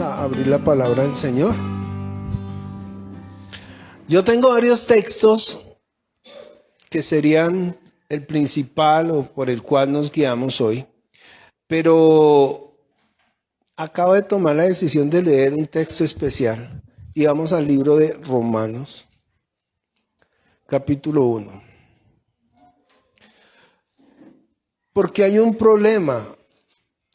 a abrir la palabra del Señor. Yo tengo varios textos que serían el principal o por el cual nos guiamos hoy, pero acabo de tomar la decisión de leer un texto especial y vamos al libro de Romanos, capítulo 1. Porque hay un problema,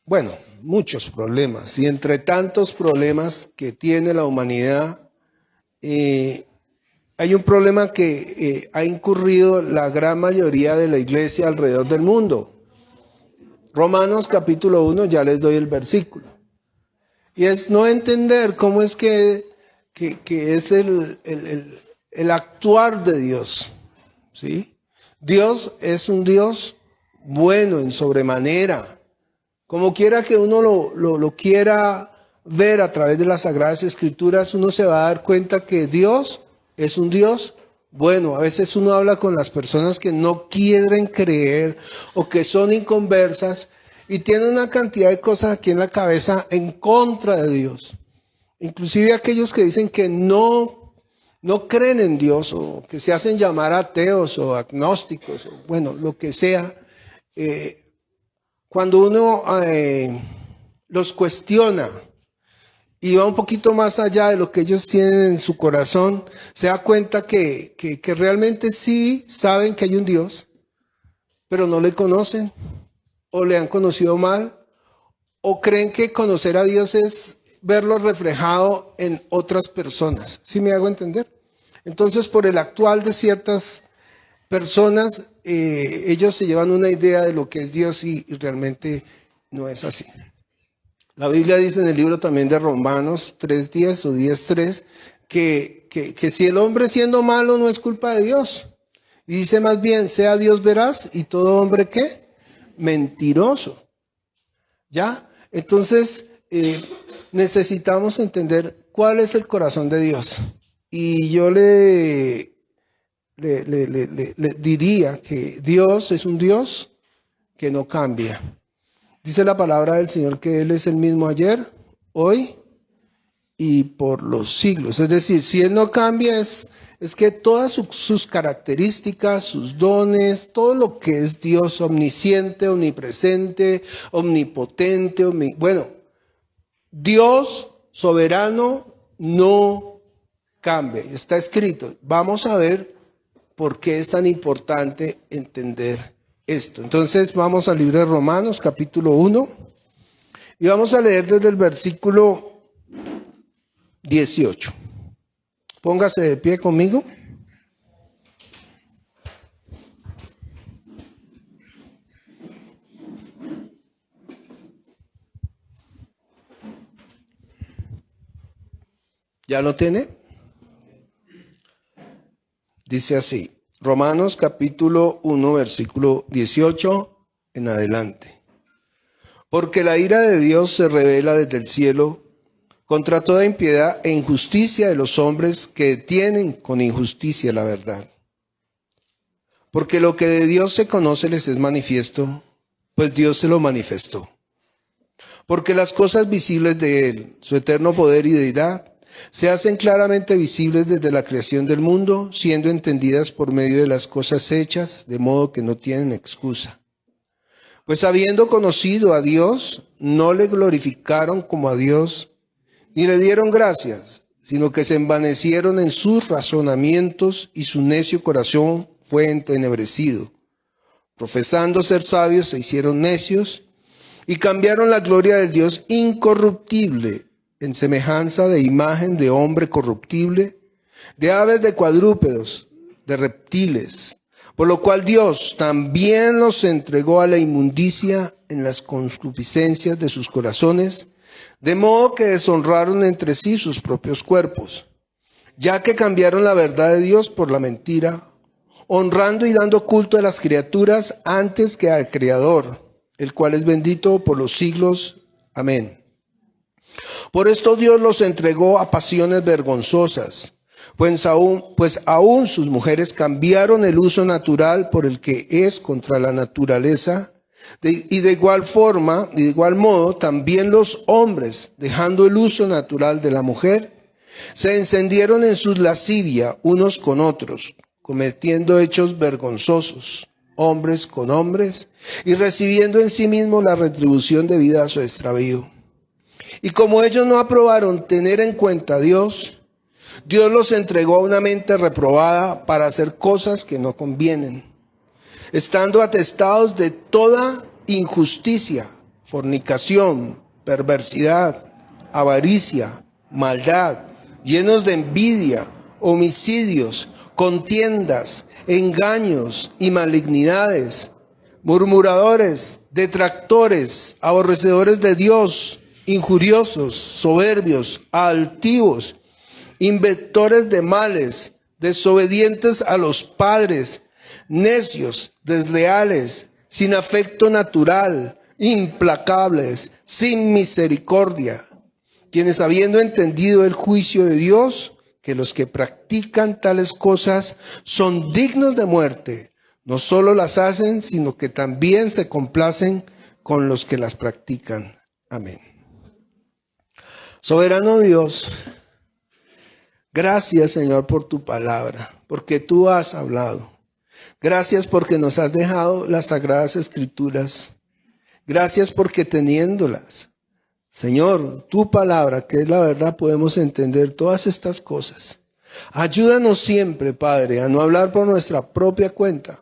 bueno, muchos problemas, y entre tantos problemas que tiene la humanidad, hay un problema que ha incurrido la gran mayoría de la iglesia alrededor del mundo. Romanos capítulo 1, ya les doy el versículo. Y es no entender cómo es que es el actuar de Dios, ¿sí? Dios es un Dios bueno en sobremanera. Como quiera que uno lo quiera ver a través de las Sagradas Escrituras, uno se va a dar cuenta que Dios es un Dios bueno. A veces uno habla con las personas que no quieren creer o que son inconversas y tienen una cantidad de cosas aquí en la cabeza en contra de Dios. Inclusive aquellos que dicen que no creen en Dios o que se hacen llamar ateos o agnósticos, o bueno, lo que sea. Cuando uno los cuestiona y va un poquito más allá de lo que ellos tienen en su corazón, se da cuenta que realmente sí saben que hay un Dios, pero no le conocen, o le han conocido mal, o creen que conocer a Dios es verlo reflejado en otras personas. ¿Sí me hago entender? Entonces, por el actual de ciertas personas, ellos se llevan una idea de lo que es Dios y realmente no es así. La Biblia dice en el libro también de Romanos 3:10 o 10:3 que si el hombre siendo malo no es culpa de Dios. Y dice más bien, sea Dios veraz y todo hombre ¿qué? Mentiroso. ¿Ya? Entonces necesitamos entender cuál es el corazón de Dios. Y yo le diría que Dios es un Dios que no cambia. Dice la palabra del Señor que Él es el mismo ayer, hoy y por los siglos. Es decir, si Él no cambia es que todas sus características, sus dones, todo lo que es Dios, omnisciente, omnipresente, omnipotente, bueno, Dios soberano no cambia. Está escrito. Vamos a ver por qué es tan importante entender esto. Entonces vamos al libro de Romanos, capítulo 1, y vamos a leer desde el versículo 18. Póngase de pie conmigo. ¿Ya lo tiene? Dice así, Romanos capítulo 1, versículo 18 en adelante. Porque la ira de Dios se revela desde el cielo contra toda impiedad e injusticia de los hombres que detienen con injusticia la verdad. Porque lo que de Dios se conoce les es manifiesto, pues Dios se lo manifestó. Porque las cosas visibles de Él, su eterno poder y deidad, se hacen claramente visibles desde la creación del mundo, siendo entendidas por medio de las cosas hechas, de modo que no tienen excusa. Pues habiendo conocido a Dios, no le glorificaron como a Dios, ni le dieron gracias, sino que se envanecieron en sus razonamientos y su necio corazón fue entenebrecido. Profesando ser sabios, se hicieron necios y cambiaron la gloria del Dios incorruptible en semejanza de imagen de hombre corruptible, de aves, de cuadrúpedos, de reptiles, por lo cual Dios también los entregó a la inmundicia en las concupiscencias de sus corazones, de modo que deshonraron entre sí sus propios cuerpos, ya que cambiaron la verdad de Dios por la mentira, honrando y dando culto a las criaturas antes que al Creador, el cual es bendito por los siglos. Amén. Por esto Dios los entregó a pasiones vergonzosas, pues aún sus mujeres cambiaron el uso natural por el que es contra la naturaleza, Y de igual forma, y de igual modo, también los hombres, dejando el uso natural de la mujer, se encendieron en su lascivia unos con otros, cometiendo hechos vergonzosos, hombres con hombres, y recibiendo en sí mismos la retribución debida a su extravío. Y como ellos no aprobaron tener en cuenta a Dios, Dios los entregó a una mente reprobada para hacer cosas que no convienen, estando atestados de toda injusticia, fornicación, perversidad, avaricia, maldad, llenos de envidia, homicidios, contiendas, engaños y malignidades, murmuradores, detractores, aborrecedores de Dios, injuriosos, soberbios, altivos, inventores de males, desobedientes a los padres, necios, desleales, sin afecto natural, implacables, sin misericordia, quienes habiendo entendido el juicio de Dios, que los que practican tales cosas son dignos de muerte, no solo las hacen, sino que también se complacen con los que las practican. Amén. Soberano Dios, gracias, Señor, por tu palabra, porque tú has hablado. Gracias porque nos has dejado las Sagradas Escrituras. Gracias porque teniéndolas, Señor, tu palabra, que es la verdad, podemos entender todas estas cosas. Ayúdanos siempre, Padre, a no hablar por nuestra propia cuenta,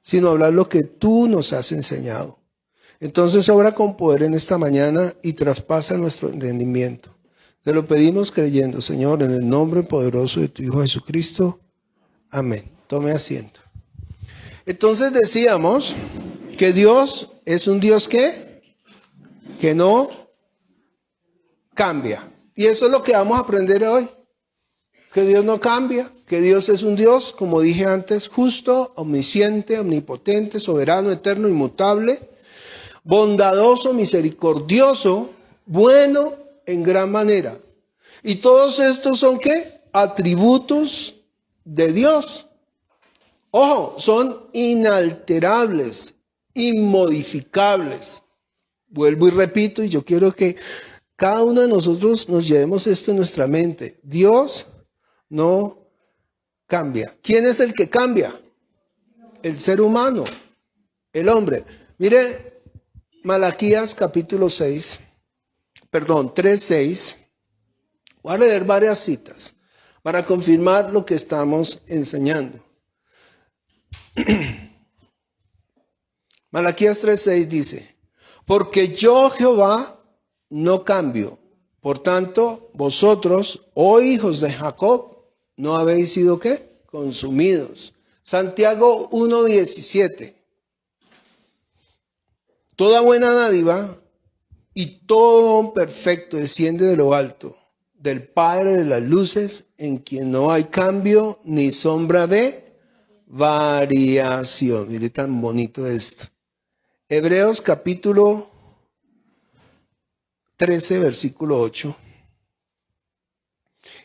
sino hablar lo que tú nos has enseñado. Entonces obra con poder en esta mañana y traspasa nuestro entendimiento. Te lo pedimos creyendo, Señor, en el nombre poderoso de tu Hijo Jesucristo. Amén. Tome asiento. Entonces decíamos que Dios es un Dios que no cambia. Y eso es lo que vamos a aprender hoy. Que Dios no cambia, que Dios es un Dios, como dije antes, justo, omnisciente, omnipotente, soberano, eterno, inmutable, bondadoso, misericordioso, bueno en gran manera. Y todos estos son ¿qué? Atributos de Dios. Ojo, son inalterables, inmodificables. Vuelvo y repito, y yo quiero que cada uno de nosotros nos llevemos esto en nuestra mente. Dios no cambia. ¿Quién es el que cambia? El ser humano, el hombre. Mire, Malaquías capítulo 3:6. Voy a leer varias citas para confirmar lo que estamos enseñando. Malaquías 3:6 dice: porque yo, Jehová, no cambio. Por tanto, vosotros, oh hijos de Jacob, no habéis sido ¿qué? Consumidos. Santiago 1:17. Toda buena dádiva y todo don perfecto desciende de lo alto, del Padre de las luces, en quien no hay cambio ni sombra de variación. Mire tan bonito esto. Hebreos capítulo 13, versículo 8.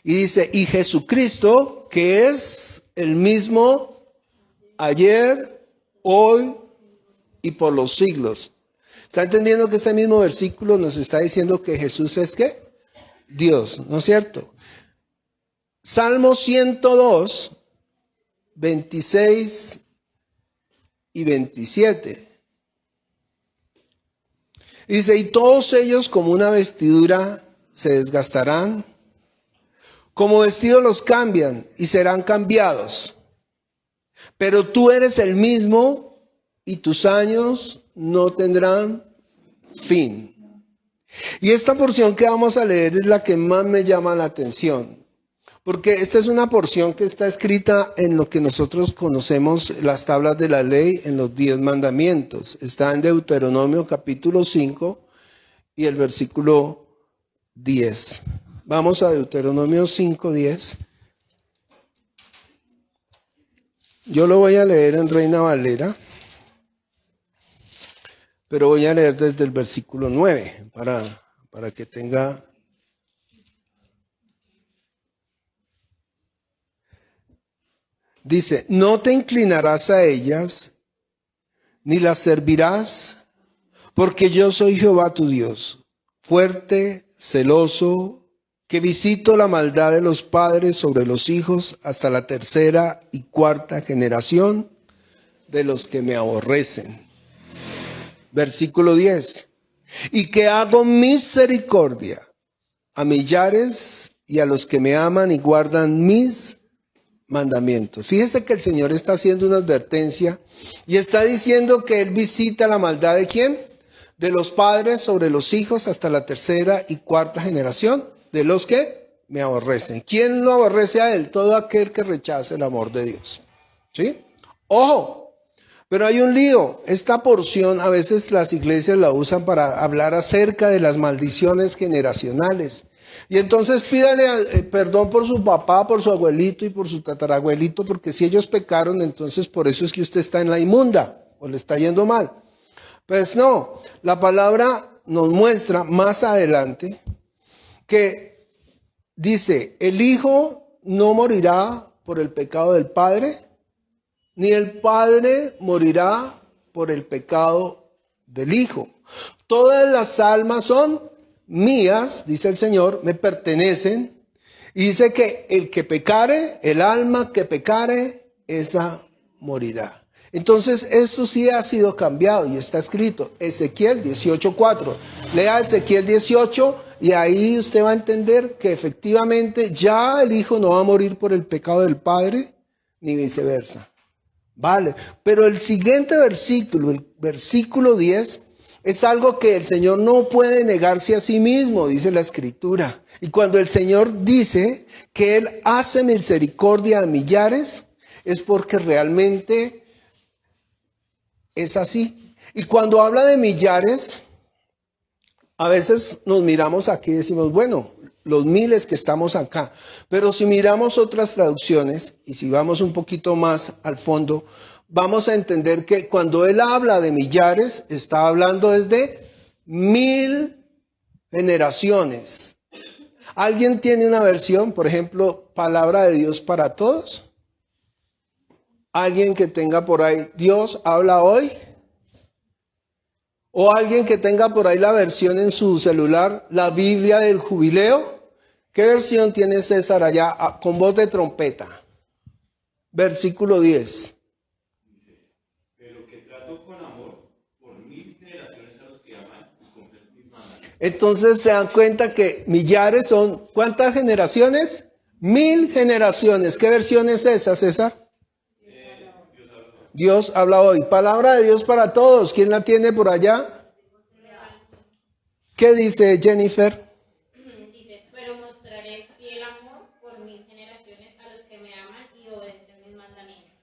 Y dice, y Jesucristo, que es el mismo ayer, hoy y por los siglos. ¿Está entendiendo que este mismo versículo nos está diciendo que Jesús es qué? Dios, ¿no es cierto? Salmo 102, 26 y 27. Dice, y todos ellos como una vestidura se desgastarán, como vestidos los cambian y serán cambiados. Pero tú eres el mismo y tus años no tendrán fin. Y esta porción que vamos a leer es la que más me llama la atención. Porque esta es una porción que está escrita en lo que nosotros conocemos las tablas de la ley, en los 10 mandamientos. Está en Deuteronomio capítulo 5 y el versículo 10. Vamos a Deuteronomio 5:10. Yo lo voy a leer en Reina Valera, pero voy a leer desde el versículo 9 para que tenga... Dice, no te inclinarás a ellas, ni las servirás, Porque yo soy Jehová tu Dios, fuerte, celoso, que visito la maldad de los padres sobre los hijos hasta la tercera y cuarta generación de los que me aborrecen. Versículo 10. Y que hago misericordia a millares y a los que me aman y guardan mis mandamientos. Fíjese que el Señor está haciendo una advertencia y está diciendo que Él visita la maldad ¿de quién? De los padres sobre los hijos hasta la tercera y cuarta generación de los que me aborrecen. ¿Quién lo aborrece a Él? Todo aquel que rechace el amor de Dios. ¿Sí? Ojo. Pero hay un lío. Esta porción a veces las iglesias la usan para hablar acerca de las maldiciones generacionales. Y entonces pídale perdón por su papá, por su abuelito y por su tatarabuelito, porque si ellos pecaron, entonces por eso es que usted está en la inmunda o le está yendo mal. Pues no, la palabra nos muestra más adelante que dice, el hijo no morirá por el pecado del padre, ni el padre morirá por el pecado del hijo. Todas las almas son mías, dice el Señor, me pertenecen. Y dice que el que pecare, el alma que pecare, esa morirá. Entonces, esto sí ha sido cambiado y está escrito. Ezequiel 18:4. Lea Ezequiel 18 y ahí usted va a entender que efectivamente ya el hijo no va a morir por el pecado del padre, ni viceversa. Vale, pero el siguiente versículo, el versículo 10, es algo que el Señor no puede negarse a sí mismo, dice la Escritura. Y cuando el Señor dice que Él hace misericordia a millares, es porque realmente es así. Y cuando habla de millares, a veces nos miramos aquí y decimos, bueno, los miles que estamos acá. Pero si miramos otras traducciones y si vamos un poquito más al fondo, vamos a entender que cuando él habla de millares, está hablando desde 1000 generaciones. ¿Alguien tiene una versión, por ejemplo, Palabra de Dios para Todos? ¿Alguien que tenga por ahí, Dios habla hoy? ¿O alguien que tenga por ahí la versión en su celular, la Biblia del Jubileo? ¿Qué versión tiene César allá con voz de trompeta? Versículo 10. Pero que trato con amor por 1000 generaciones a los que aman y cumplen mis mandamientos. Entonces se dan cuenta que millares son, ¿cuántas generaciones? 1000 generaciones. ¿Qué versión es esa, César? Dios habla hoy. Palabra de Dios para todos. ¿Quién la tiene por allá? ¿Qué dice Jennifer? Dice, pero mostraré fiel amor por 1000 generaciones a los que me aman y obedecen mis mandamientos.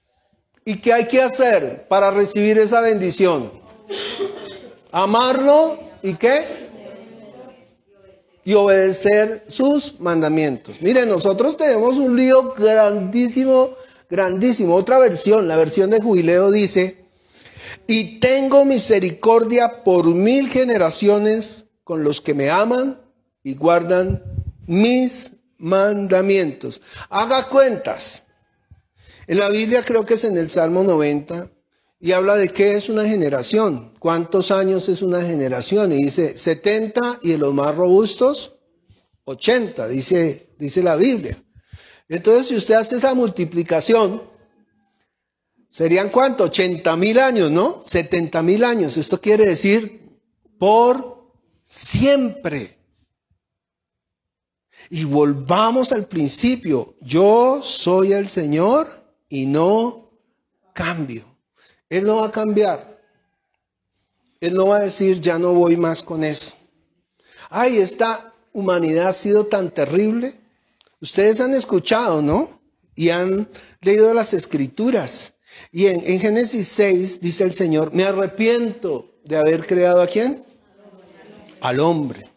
¿Y qué hay que hacer para recibir esa bendición? Amarlo y ¿qué? Y obedecer sus mandamientos. Miren, nosotros tenemos un lío grandísimo, grandísimo. Otra versión, la versión de Jubileo dice, y tengo misericordia por 1000 generaciones con los que me aman y guardan mis mandamientos. Haga cuentas. En la Biblia creo que es en el Salmo 90 y habla de qué es una generación, cuántos años es una generación. Y dice 70 y de los más robustos 80, dice la Biblia. Entonces si usted hace esa multiplicación, ¿serían cuánto? 80,000 años, ¿no? 70,000 años. Esto quiere decir por siempre. Y volvamos al principio. Yo soy el Señor y no cambio. Él no va a cambiar. Él no va a decir, ya no voy más con eso. Ay, esta humanidad ha sido tan terrible. Ustedes han escuchado, ¿no? Y han leído las Escrituras. Y en Génesis 6 dice el Señor, me arrepiento de haber creado ¿a quién? Al hombre.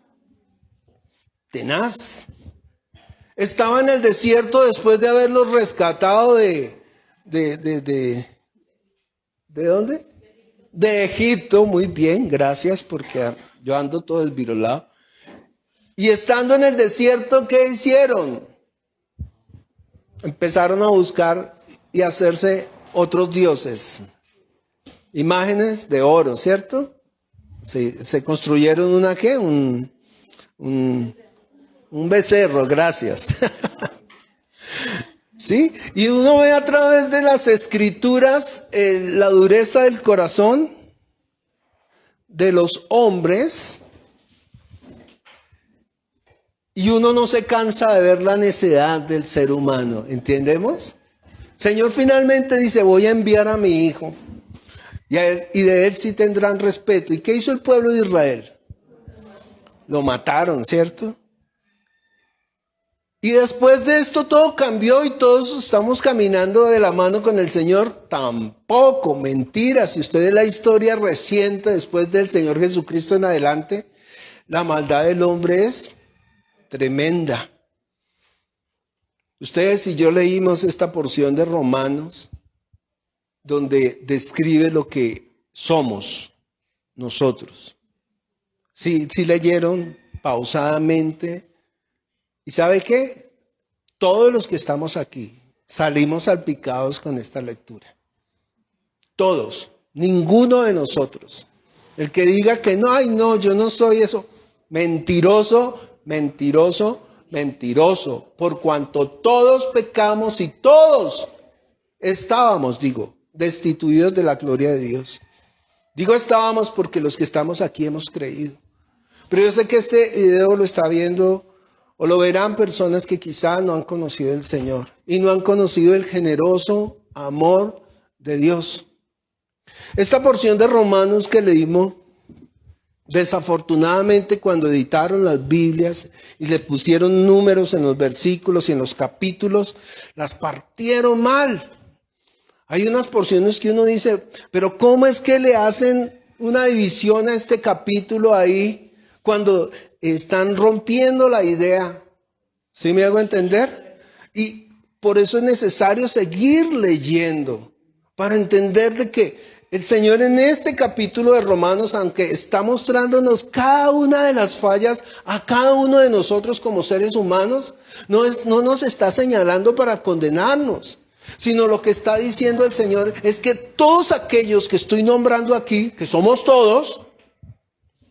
Tenaz. Estaba en el desierto después de haberlos rescatado ¿de dónde? De Egipto. Muy bien, gracias, porque yo ando todo desvirolado. Y estando en el desierto, ¿qué hicieron? Empezaron a buscar y hacerse otros dioses. Imágenes de oro, ¿cierto? Se construyeron una ¿qué? Un becerro, gracias. ¿Sí? Y uno ve a través de las escrituras la dureza del corazón de los hombres y uno no se cansa de ver la necedad del ser humano, ¿entendemos? Señor finalmente dice, voy a enviar a mi hijo y de él sí tendrán respeto. ¿Y qué hizo el pueblo de Israel? Lo mataron, ¿cierto? Y después de esto todo cambió y todos estamos caminando de la mano con el Señor. Tampoco, mentira. Si usted ve la historia reciente después del Señor Jesucristo en adelante, la maldad del hombre es tremenda. Ustedes y yo leímos esta porción de Romanos donde describe lo que somos nosotros. Sí leyeron pausadamente. ¿Y sabe qué? Todos los que estamos aquí salimos salpicados con esta lectura. Todos, ninguno de nosotros. El que diga que no, ay no, yo no soy eso. Mentiroso, mentiroso, mentiroso. Por cuanto todos pecamos y todos estábamos, destituidos de la gloria de Dios. Digo estábamos porque los que estamos aquí hemos creído. Pero yo sé que este video lo está viendo o lo verán personas que quizá no han conocido el Señor y no han conocido el generoso amor de Dios. Esta porción de Romanos que leímos, desafortunadamente cuando editaron las Biblias y le pusieron números en los versículos y en los capítulos, las partieron mal. Hay unas porciones que uno dice, pero ¿cómo es que le hacen una división a este capítulo ahí cuando están rompiendo la idea? ¿Sí me hago entender? Y por eso es necesario seguir leyendo para entender de que el Señor en este capítulo de Romanos, aunque está mostrándonos cada una de las fallas a cada uno de nosotros como seres humanos, no nos está señalando para condenarnos, sino lo que está diciendo el Señor es que todos aquellos que estoy nombrando aquí, que somos todos,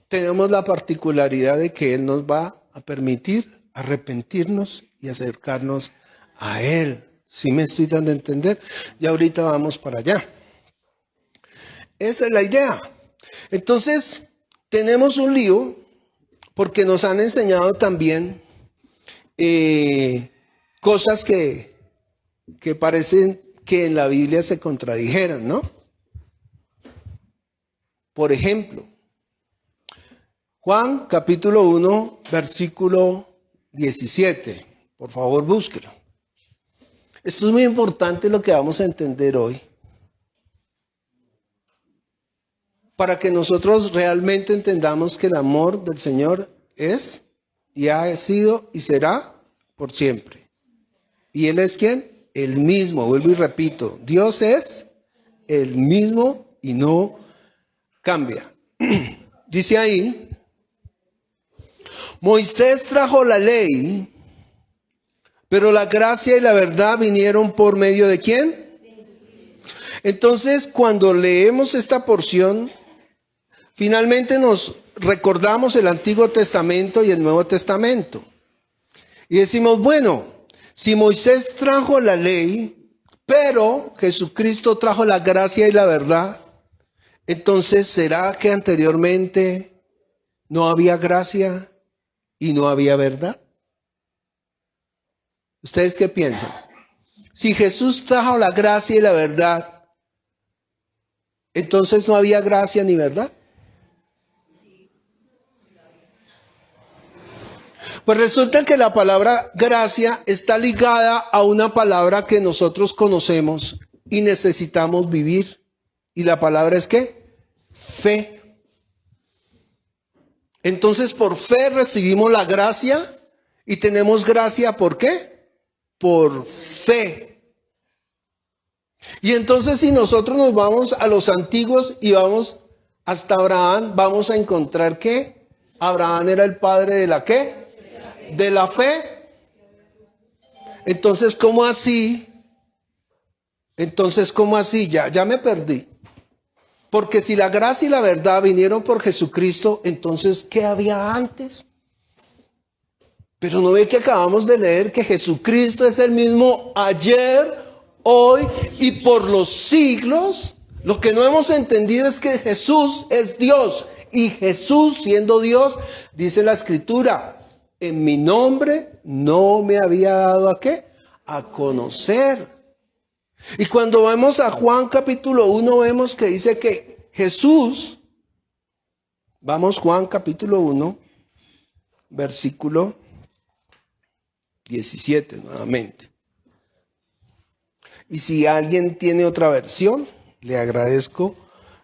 tenemos la particularidad de que Él nos va a permitir arrepentirnos y acercarnos a Él. ¿Sí me estoy dando a entender? Y ahorita vamos para allá. Esa es la idea. Entonces, tenemos un lío porque nos han enseñado también cosas que parecen que en la Biblia se contradijeran, ¿no? Por ejemplo, Juan capítulo 1, versículo 17. Por favor, búsquelo. Esto es muy importante lo que vamos a entender hoy. Para que nosotros realmente entendamos que el amor del Señor es y ha sido y será por siempre. ¿Y Él es quién? El mismo, vuelvo y repito, Dios es el mismo y no cambia. Dice ahí, Moisés trajo la ley, pero la gracia y la verdad vinieron por medio de ¿quién? Entonces, cuando leemos esta porción, finalmente nos recordamos el Antiguo Testamento y el Nuevo Testamento. Y decimos, bueno, si Moisés trajo la ley, pero Jesucristo trajo la gracia y la verdad, entonces, ¿será que anteriormente no había gracia y no había verdad? ¿Ustedes qué piensan? Si Jesús trajo la gracia y la verdad, entonces no había gracia ni verdad. Pues resulta que la palabra gracia está ligada a una palabra que nosotros conocemos y necesitamos vivir. ¿Y la palabra es qué? Fe. Entonces por fe recibimos la gracia y tenemos gracia ¿por qué? Por fe. Y entonces si nosotros nos vamos a los antiguos y vamos hasta Abraham, vamos a encontrar que Abraham era el padre de la ¿qué? De la fe. Entonces, ¿cómo así? Ya me perdí. Porque si la gracia y la verdad vinieron por Jesucristo, entonces, ¿qué había antes? Pero no ve que acabamos de leer que Jesucristo es el mismo ayer, hoy y por los siglos. Lo que no hemos entendido es que Jesús es Dios. Y Jesús, siendo Dios, dice la Escritura, en mi nombre no me había dado ¿a qué? A conocer. Y cuando vamos a Juan capítulo 1, vemos que dice que Jesús, vamos Juan capítulo 1, versículo 17 nuevamente. Y si alguien tiene otra versión, le agradezco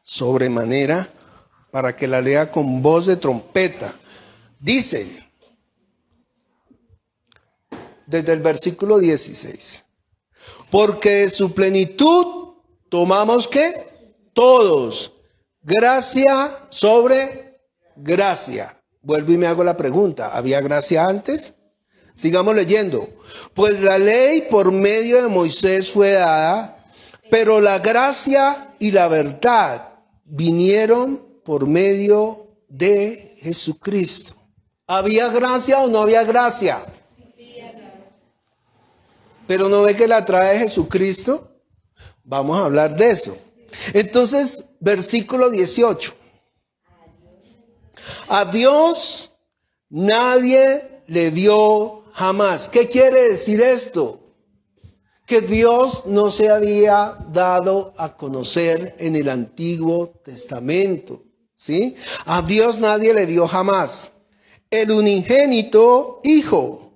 sobremanera para que la lea con voz de trompeta. Dice, desde el versículo 16, porque de su plenitud tomamos ¿qué? Todos, gracia sobre gracia. Vuelvo y me hago la pregunta, ¿había gracia antes? Sigamos leyendo. Pues la ley por medio de Moisés fue dada, pero la gracia y la verdad vinieron por medio de Jesucristo. ¿Había gracia o no había gracia? Pero no ve que la trae Jesucristo. Vamos a hablar de eso. Entonces, versículo 18. A Dios nadie le vio jamás. ¿Qué quiere decir esto? Que Dios no se había dado a conocer en el Antiguo Testamento, ¿sí? A Dios nadie le vio jamás. El unigénito Hijo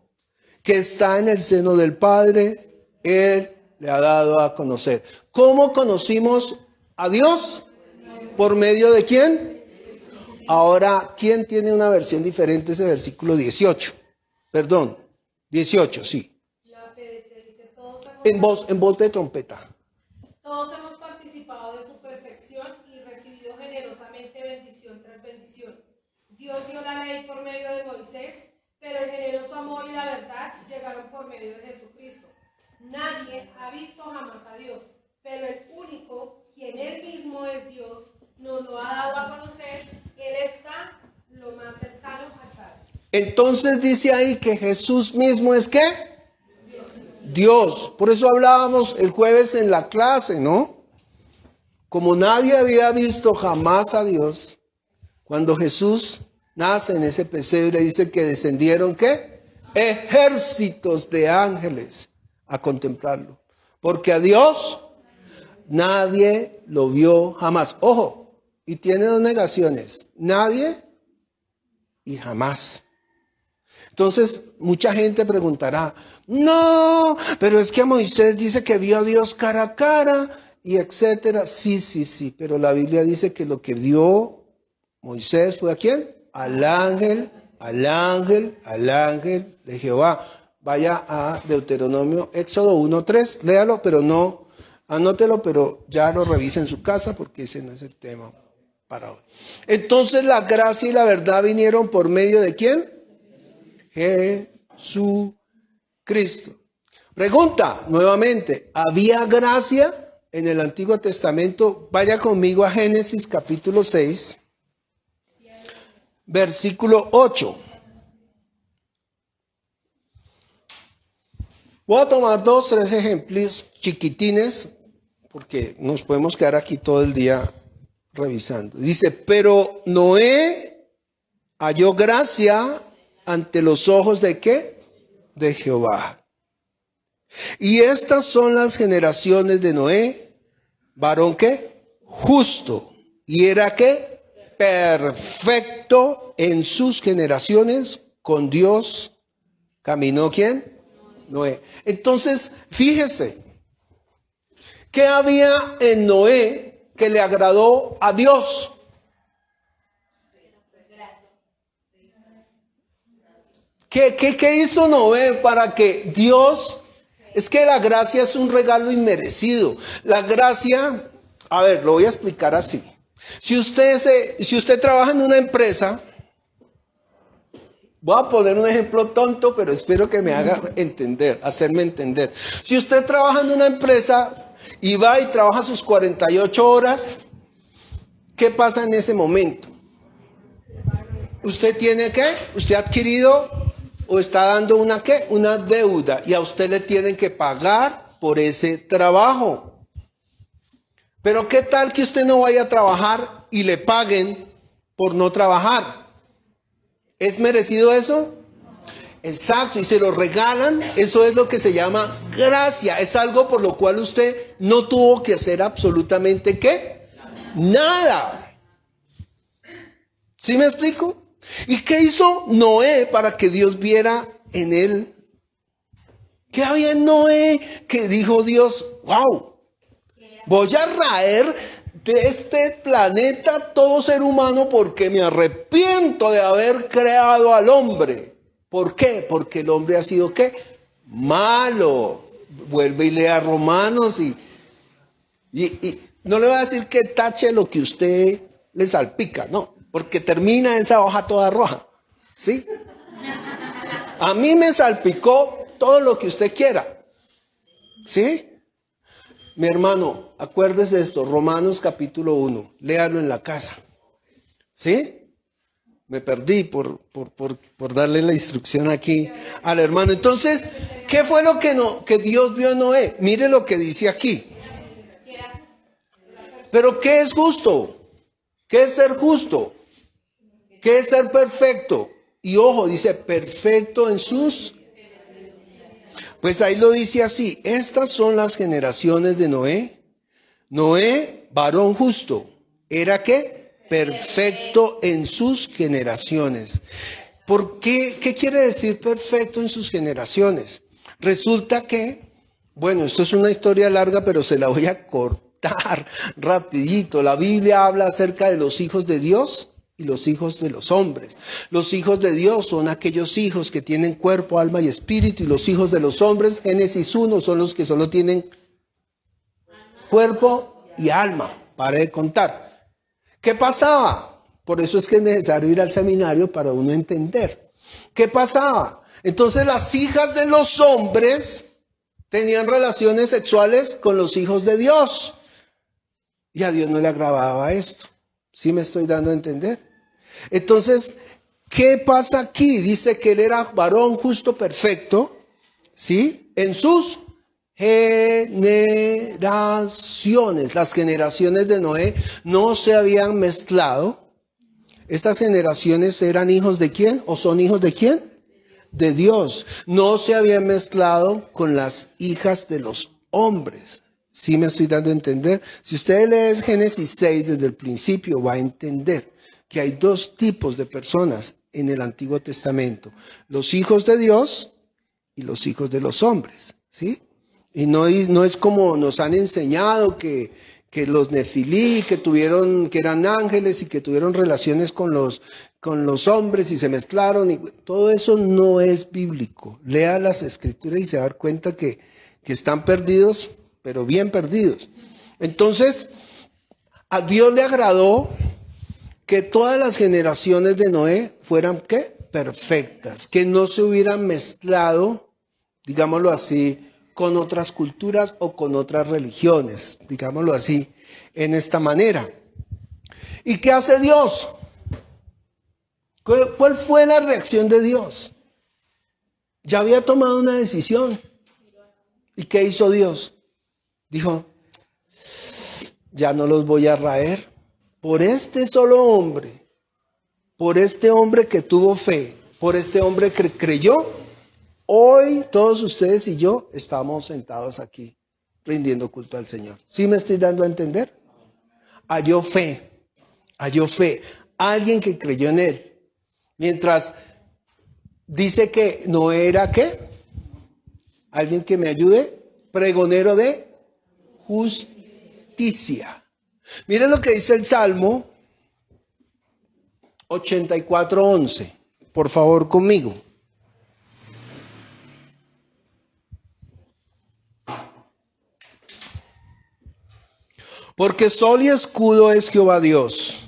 que está en el seno del Padre, Él le ha dado a conocer. ¿Cómo conocimos a Dios? ¿Por medio de quién? Ahora, ¿quién tiene una versión diferente ese versículo 18? Perdón, 18, sí. En voz de trompeta. Todos hemos participado de su perfección y recibido generosamente bendición tras bendición. Dios dio la ley por medio de Moisés, pero el generoso amor y la verdad llegaron por medio de Jesucristo. Nadie ha visto jamás a Dios, pero el único, quien Él mismo es Dios, nos lo ha dado a conocer. Él está lo más cercano al Padre. Entonces dice ahí que Jesús mismo es ¿qué? Dios. Por eso hablábamos el jueves en la clase, ¿no? Como nadie había visto jamás a Dios, cuando Jesús nace en ese pesebre, dice que descendieron ¿qué? Ejércitos de ángeles a contemplarlo. Porque a Dios nadie lo vio jamás. Ojo, y tiene dos negaciones. Nadie y jamás. Entonces, mucha gente preguntará, no, pero es que Moisés dice que vio a Dios cara a cara y etcétera. Sí, pero la Biblia dice que lo que vio Moisés fue ¿a quién? Al ángel de Jehová. Vaya a Deuteronomio, Éxodo 1:3, léalo, pero no, anótelo, pero ya lo revisa en su casa porque ese no es el tema para hoy. Entonces la gracia y la verdad vinieron por medio de ¿quién? Jesucristo. Pregunta nuevamente, ¿había gracia en el Antiguo Testamento? Vaya conmigo a Génesis capítulo 6, versículo 8. Voy a tomar 3 ejemplos chiquitines porque nos podemos quedar aquí todo el día revisando. Dice, pero Noé halló gracia ante los ojos ¿de qué? De Jehová. Y estas son las generaciones de Noé, varón ¿qué? Justo. Y era ¿qué? Perfecto en sus generaciones, con Dios caminó ¿quién? Noé. Entonces, fíjese, ¿qué había en Noé que le agradó a Dios? ¿Qué hizo Noé para que Dios? Es que la gracia es un regalo inmerecido. La gracia, a ver, lo voy a explicar así. Si usted trabaja en una empresa, voy a poner un ejemplo tonto, pero espero que me haga entender, hacerme entender. Si usted trabaja en una empresa y va y trabaja sus 48 horas, ¿qué pasa en ese momento? Usted tiene que, usted ha adquirido o está dando una ¿qué? Una deuda, y a usted le tienen que pagar por ese trabajo. Pero ¿qué tal que usted no vaya a trabajar y le paguen por no trabajar? ¿Es merecido eso? Exacto, y se lo regalan. Eso es lo que se llama gracia. Es algo por lo cual usted no tuvo que hacer absolutamente ¿qué? Nada. ¿Sí me explico? ¿Y qué hizo Noé para que Dios viera en él? ¿Qué había en Noé que dijo Dios, wow, voy a raer de este planeta todo ser humano porque me arrepiento de haber creado al hombre? ¿Por qué? Porque el hombre ha sido ¿qué? Malo. Vuelve y lea Romanos y no le voy a decir que tache lo que usted le salpica, no, porque termina esa hoja toda roja, ¿sí? A mí me salpicó todo lo que usted quiera, ¿sí? Mi hermano, acuérdese de esto, Romanos capítulo 1, léalo en la casa, ¿sí? Me perdí por darle la instrucción aquí al hermano. Entonces, ¿qué fue lo que Dios vio en Noé? Mire lo que dice aquí. Pero ¿qué es justo? ¿Qué es ser justo? ¿Qué es ser perfecto? Y ojo, dice perfecto en sus... Pues ahí lo dice así. Estas son las generaciones de Noé. Noé, varón justo. ¿Era qué? Perfecto en sus generaciones. ¿Por qué? ¿Qué quiere decir perfecto en sus generaciones? Resulta que, bueno, esto es una historia larga, pero se la voy a cortar rapidito. La Biblia habla acerca de los hijos de Dios y los hijos de los hombres. Los hijos de Dios son aquellos hijos que tienen cuerpo, alma y espíritu, y los hijos de los hombres, Génesis 1, son los que solo tienen cuerpo y alma. Pare de contar. ¿Qué pasaba? Por eso es que es necesario ir al seminario para uno entender. ¿Qué pasaba? Entonces las hijas de los hombres tenían relaciones sexuales con los hijos de Dios. Y a Dios no le agradaba esto. ¿Sí me estoy dando a entender? Entonces, ¿qué pasa aquí? Dice que él era varón justo perfecto, ¿sí? En sus generaciones. Las generaciones de Noé no se habían mezclado. Estas generaciones eran hijos de ¿quién? ¿O son hijos de quién? De Dios. No se habían mezclado con las hijas de los hombres. ¿Sí me estoy dando a entender? Si usted lee Génesis 6 desde el principio, va a entender que hay dos tipos de personas en el Antiguo Testamento. Los hijos de Dios y los hijos de los hombres, ¿sí? Y no es como nos han enseñado que los nefilí, que eran ángeles y que tuvieron relaciones con los hombres y se mezclaron. Y todo eso no es bíblico. Lea las escrituras y se va a dar cuenta que están perdidos, pero bien perdidos. Entonces, a Dios le agradó que todas las generaciones de Noé fueran, ¿qué? Perfectas, que no se hubieran mezclado, digámoslo así, con otras culturas o con otras religiones, digámoslo así, en esta manera. ¿Y qué hace Dios? ¿Cuál fue la reacción de Dios? Ya había tomado una decisión. ¿Y qué hizo Dios? Dijo, ya no los voy a raer por este solo hombre, por este hombre que tuvo fe, por este hombre que creyó. Hoy todos ustedes y yo estamos sentados aquí rindiendo culto al Señor. ¿Sí me estoy dando a entender? Halló fe. Alguien que creyó en él. Mientras dice que no era ¿qué? Alguien que me ayude, pregonero de justicia. Miren lo que dice el Salmo 84:11. Por favor, conmigo. Porque sol y escudo es Jehová Dios.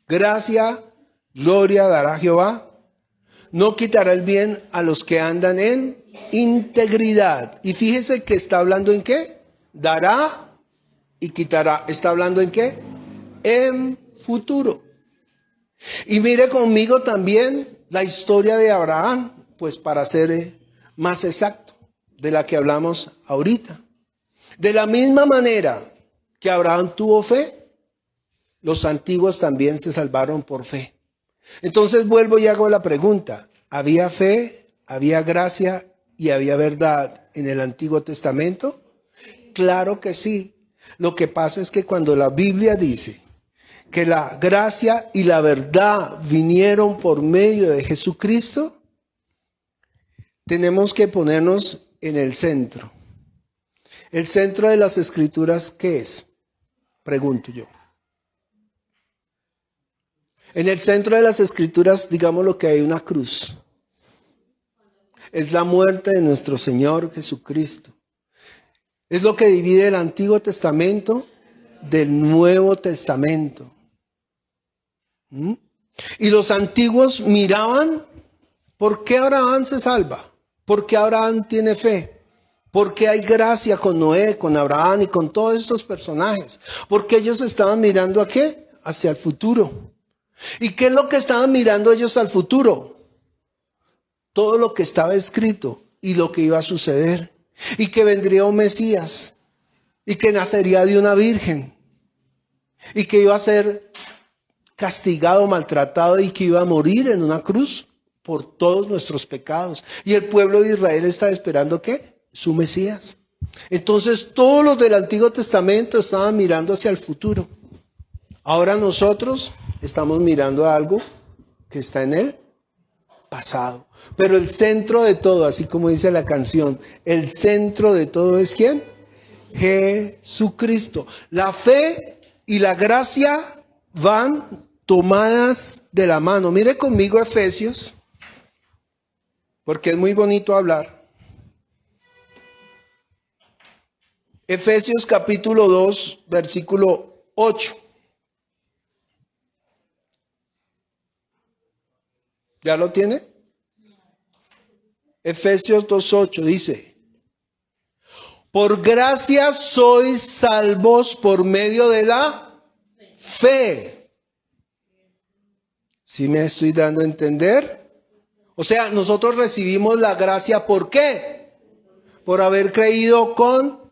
Gracia, gloria dará Jehová. No quitará el bien a los que andan en integridad. Y fíjese que está hablando en qué. Dará y quitará. ¿Está hablando en qué? En futuro. Y mire conmigo también la historia de Abraham, pues para ser más exacto, de la que hablamos ahorita. De la misma manera que Abraham tuvo fe, los antiguos también se salvaron por fe. Entonces vuelvo y hago la pregunta, ¿había fe, había gracia y había verdad en el Antiguo Testamento? Claro que sí. Lo que pasa es que cuando la Biblia dice que la gracia y la verdad vinieron por medio de Jesucristo, tenemos que ponernos en el centro. ¿El centro de las Escrituras qué es? Pregunto yo. En el centro de las Escrituras, digamos lo que hay una cruz. Es la muerte de nuestro Señor Jesucristo. Es lo que divide el Antiguo Testamento del Nuevo Testamento. Y los antiguos miraban, ¿por qué Abraham se salva? ¿Por qué Abraham tiene fe? ¿Por qué hay gracia con Noé, con Abraham y con todos estos personajes? Porque ellos estaban mirando ¿a qué? Hacia el futuro. ¿Y qué es lo que estaban mirando ellos al futuro? Todo lo que estaba escrito y lo que iba a suceder. Y que vendría un Mesías. Y que nacería de una virgen. Y que iba a ser castigado, maltratado y que iba a morir en una cruz por todos nuestros pecados. Y el pueblo de Israel está esperando ¿qué? Su Mesías. Entonces todos los del Antiguo Testamento estaban mirando hacia el futuro. Ahora nosotros estamos mirando a algo que está en el pasado. Pero el centro de todo, así como dice la canción, el centro de todo es ¿quién? Jesucristo. La fe y la gracia van tomadas de la mano. Mire conmigo Efesios, porque es muy bonito hablar. Efesios capítulo 2, versículo 8. ¿Ya lo tiene? Efesios 2:8 dice: por gracia sois salvos por medio de la fe. ¿Sí me estoy dando a entender? O sea, nosotros recibimos la gracia, ¿por qué? Por haber creído con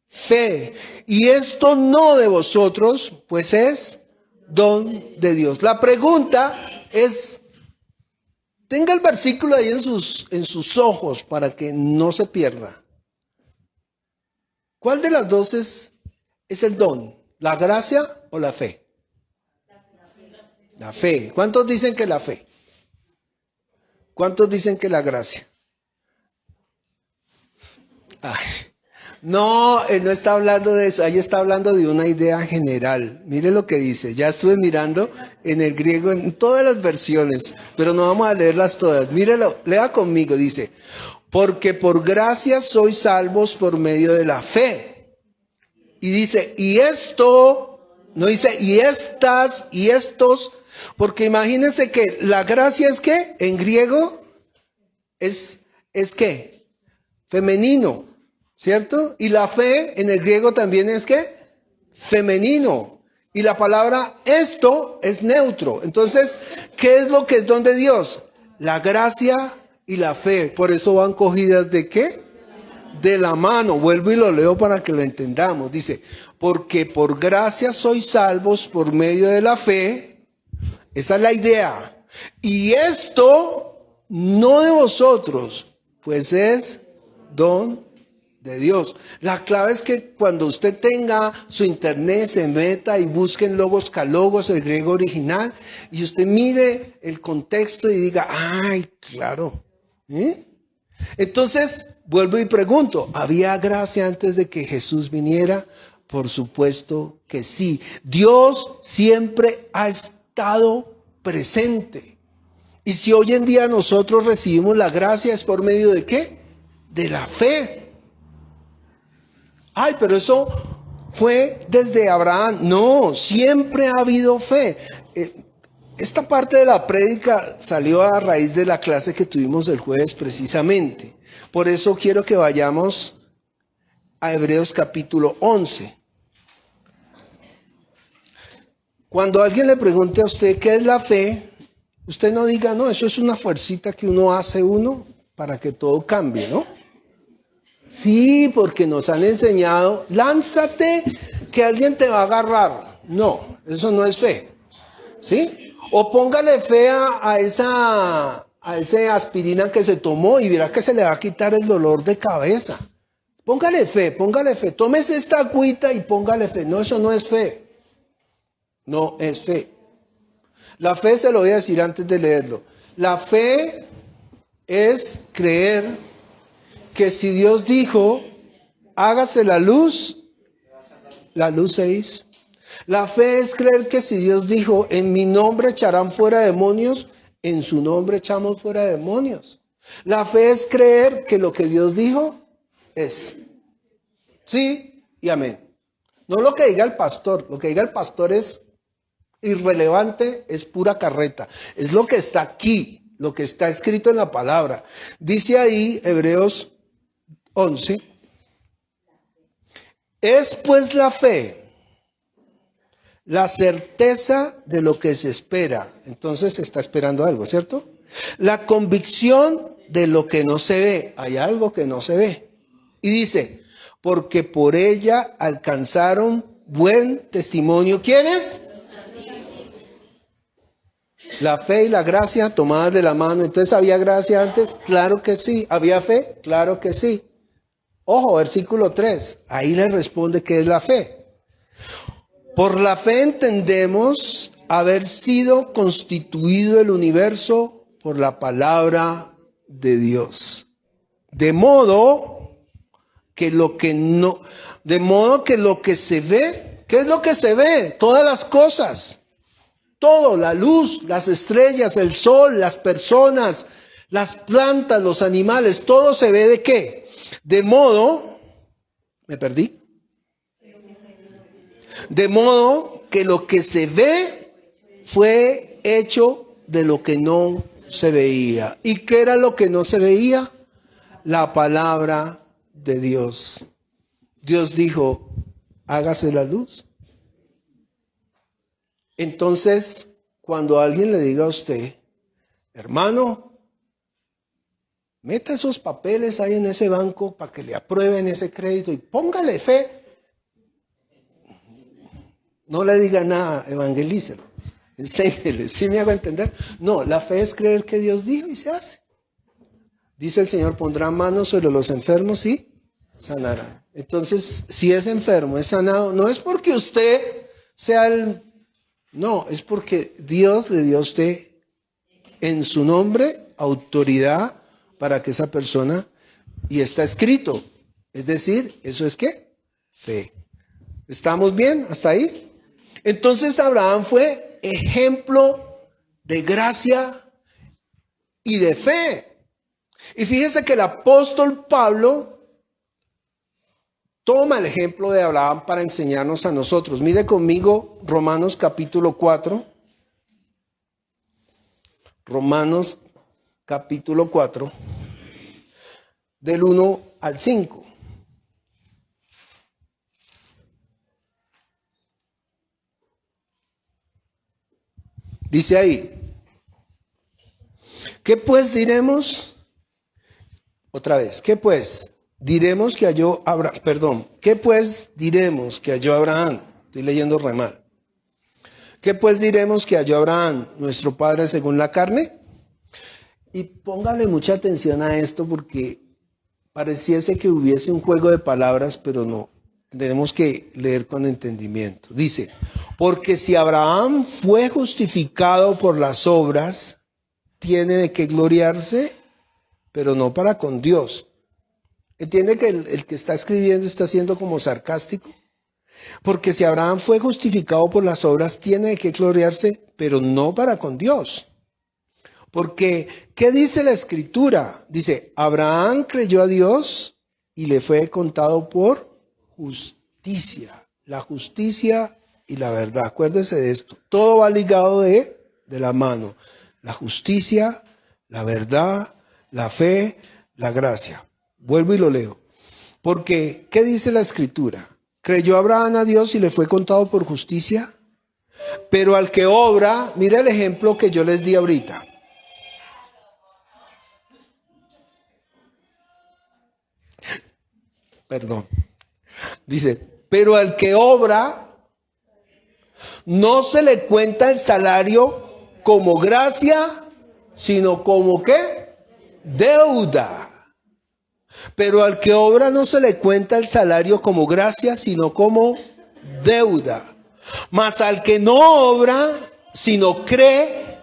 fe. Y esto no de vosotros, pues es don de Dios. La pregunta es, tenga el versículo ahí en sus ojos para que no se pierda. ¿Cuál de las dos es el don? ¿La gracia o la fe? La fe. ¿Cuántos dicen que la fe? ¿Cuántos dicen que la gracia? Ay, no, él no está hablando de eso, ahí está hablando de una idea general. Mire lo que dice, ya estuve mirando en el griego, en todas las versiones, pero no vamos a leerlas todas. Mírelo, lea conmigo, dice, porque por gracia sois salvos por medio de la fe. Y dice, y esto, no dice, y estas, y estos, porque imagínense que la gracia es ¿qué? En griego es ¿qué? Femenino. ¿Cierto? Y la fe en el griego también es ¿qué? Femenino. Y la palabra esto es neutro. Entonces, ¿qué es lo que es don de Dios? La gracia y la fe. Por eso van cogidas ¿de qué? De la mano. Vuelvo y lo leo para que lo entendamos. Dice, porque por gracia sois salvos por medio de la fe. Esa es la idea. Y esto no de vosotros, pues es don de Dios. La clave es que cuando usted tenga su internet, se meta y busque en Logos Calogos, el griego original, y usted mire el contexto y diga, ¡ay, claro! Entonces, vuelvo y pregunto, ¿había gracia antes de que Jesús viniera? Por supuesto que sí. Dios siempre ha estado presente. Y si hoy en día nosotros recibimos la gracia, ¿es por medio de qué? De la fe. Ay, pero eso fue desde Abraham. No, siempre ha habido fe. Esta parte de la prédica salió a raíz de la clase que tuvimos el jueves precisamente. Por eso quiero que vayamos a Hebreos capítulo 11. Cuando alguien le pregunte a usted qué es la fe, usted no diga, no, eso es una fuercita que uno hace para que todo cambie, ¿no? Sí, porque nos han enseñado, lánzate que alguien te va a agarrar. No, eso no es fe, ¿sí? O póngale fe a esa aspirina que se tomó y verá que se le va a quitar el dolor de cabeza. Póngale fe, tómese esta agüita y póngale fe. No, eso no es fe. No es fe. La fe, se lo voy a decir antes de leerlo. La fe es creer que si Dios dijo, hágase la luz se hizo. La fe es creer que si Dios dijo, en mi nombre echarán fuera demonios, en su nombre echamos fuera demonios. La fe es creer que lo que Dios dijo es sí y amén. No lo que diga el pastor, lo que diga el pastor es irrelevante, es pura carreta. Es lo que está aquí, lo que está escrito en la palabra. Dice ahí, Hebreos 11, es pues la fe, la certeza de lo que se espera. Entonces se está esperando algo, ¿cierto? La convicción de lo que no se ve. Hay algo que no se ve. Y dice, porque por ella alcanzaron buen testimonio. ¿Quiénes? La fe y la gracia tomadas de la mano. Entonces, ¿había gracia antes? Claro que sí. ¿Había fe? Claro que sí. Ojo, versículo 3. Ahí le responde qué es la fe. Por la fe entendemos haber sido constituido el universo por la palabra de Dios. De modo que lo que se ve, ¿qué es lo que se ve? Todas las cosas. Todo, la luz, las estrellas, el sol, las personas, las plantas, los animales, todo se ve ¿de qué? De modo, ¿me perdí? De modo que lo que se ve fue hecho de lo que no se veía. ¿Y qué era lo que no se veía? La palabra de Dios. Dios dijo, hágase la luz. Entonces, cuando alguien le diga a usted, hermano, meta esos papeles ahí en ese banco para que le aprueben ese crédito y póngale fe. No le diga nada, evangelícelo, enséñele, ¿sí me hago entender? No, la fe es creer que Dios dijo y se hace. Dice el Señor, pondrá manos sobre los enfermos y sanará. Entonces, si es enfermo, es sanado, no es porque usted sea no, es porque Dios le dio a usted en su nombre autoridad para que esa persona, y está escrito, es decir, ¿eso es qué? Fe. ¿Estamos bien hasta ahí? Entonces Abraham fue ejemplo de gracia y de fe. Y fíjese que el apóstol Pablo toma el ejemplo de Abraham para enseñarnos a nosotros. Mire conmigo Romanos capítulo 4. Romanos capítulo 4, del 1 al 5. Dice ahí, ¿qué pues diremos? Otra vez, ¿qué pues diremos que halló Abraham? Perdón, ¿qué pues diremos que halló Abraham? Estoy leyendo re mal. ¿Qué pues diremos que halló Abraham, nuestro padre según la carne? Y póngale mucha atención a esto porque pareciese que hubiese un juego de palabras, pero no. Tenemos que leer con entendimiento. Dice, porque si Abraham fue justificado por las obras, tiene de qué gloriarse, pero no para con Dios. ¿Entiende que el que está escribiendo está siendo como sarcástico? Porque si Abraham fue justificado por las obras, tiene de qué gloriarse, pero no para con Dios. Porque, ¿qué dice la Escritura? Dice, Abraham creyó a Dios y le fue contado por justicia. La justicia y la verdad. Acuérdese de esto. Todo va ligado de la mano. La justicia, la verdad, la fe, la gracia. Vuelvo y lo leo. Porque, ¿qué dice la Escritura? ¿Creyó Abraham a Dios y le fue contado por justicia? Pero al que obra, mira el ejemplo que yo les di ahorita. Perdón. Dice, pero al que obra, no se le cuenta el salario como gracia, sino como ¿qué? Deuda. Pero al que obra no se le cuenta el salario como gracia, sino como deuda. Mas al que no obra, sino cree,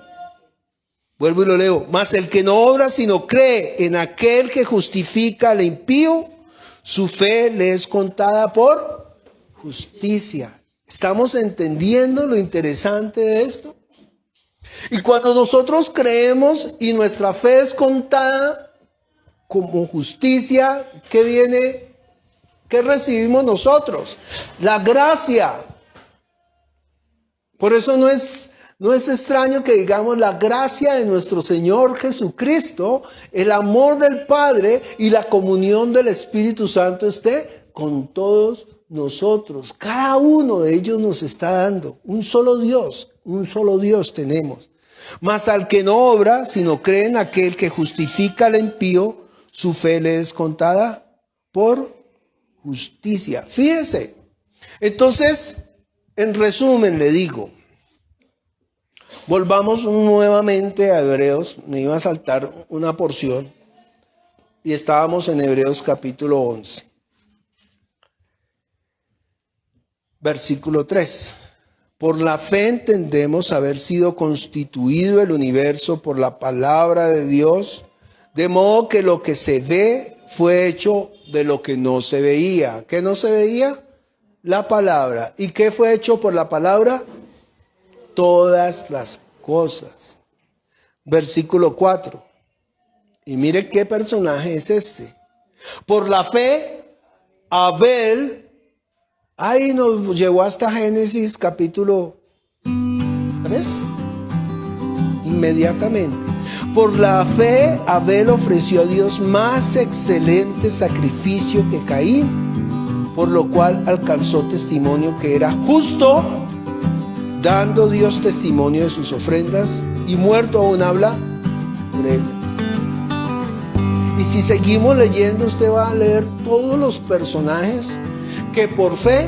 vuelvo y lo leo, mas el que no obra, sino cree en aquel que justifica al impío, su fe le es contada por justicia. ¿Estamos entendiendo lo interesante de esto? Y cuando nosotros creemos y nuestra fe es contada como justicia, ¿qué viene? ¿Qué recibimos nosotros? La gracia. Por eso no es extraño que digamos la gracia de nuestro Señor Jesucristo, el amor del Padre y la comunión del Espíritu Santo esté con todos nosotros. Cada uno de ellos nos está dando un solo Dios tenemos. Mas al que no obra, sino cree en aquel que justifica al impío, su fe le es contada por justicia. Fíjese. Entonces, en resumen le digo, volvamos nuevamente a Hebreos. Me iba a saltar una porción y estábamos en Hebreos capítulo 11. Versículo 3. Por la fe entendemos haber sido constituido el universo por la palabra de Dios, de modo que lo que se ve fue hecho de lo que no se veía. ¿Qué no se veía? La palabra. ¿Y qué fue hecho por la palabra? Todas las cosas. Versículo 4. Y mire qué personaje es este. Por la fe, Abel, ahí nos llevó hasta Génesis capítulo 3. Inmediatamente. Por la fe, Abel ofreció a Dios más excelente sacrificio que Caín, por lo cual alcanzó testimonio que era justo, dando Dios testimonio de sus ofrendas, y muerto aún habla por ellas. Y si seguimos leyendo, usted va a leer todos los personajes que por fe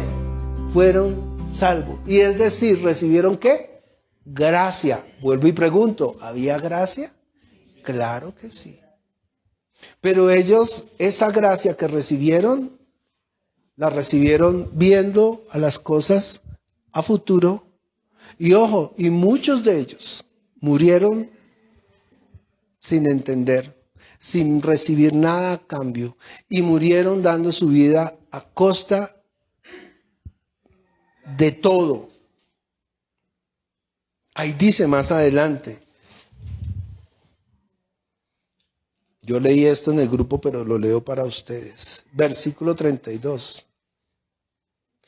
fueron salvos. Y es decir, ¿recibieron qué? Gracia. Vuelvo y pregunto, ¿había gracia? Claro que sí. Pero ellos, esa gracia que recibieron, la recibieron viendo a las cosas a futuro. Y ojo, y muchos de ellos murieron sin entender, sin recibir nada a cambio, y murieron dando su vida a costa de todo. Ahí dice más adelante. Yo leí esto en el grupo, pero lo leo para ustedes. Versículo 32.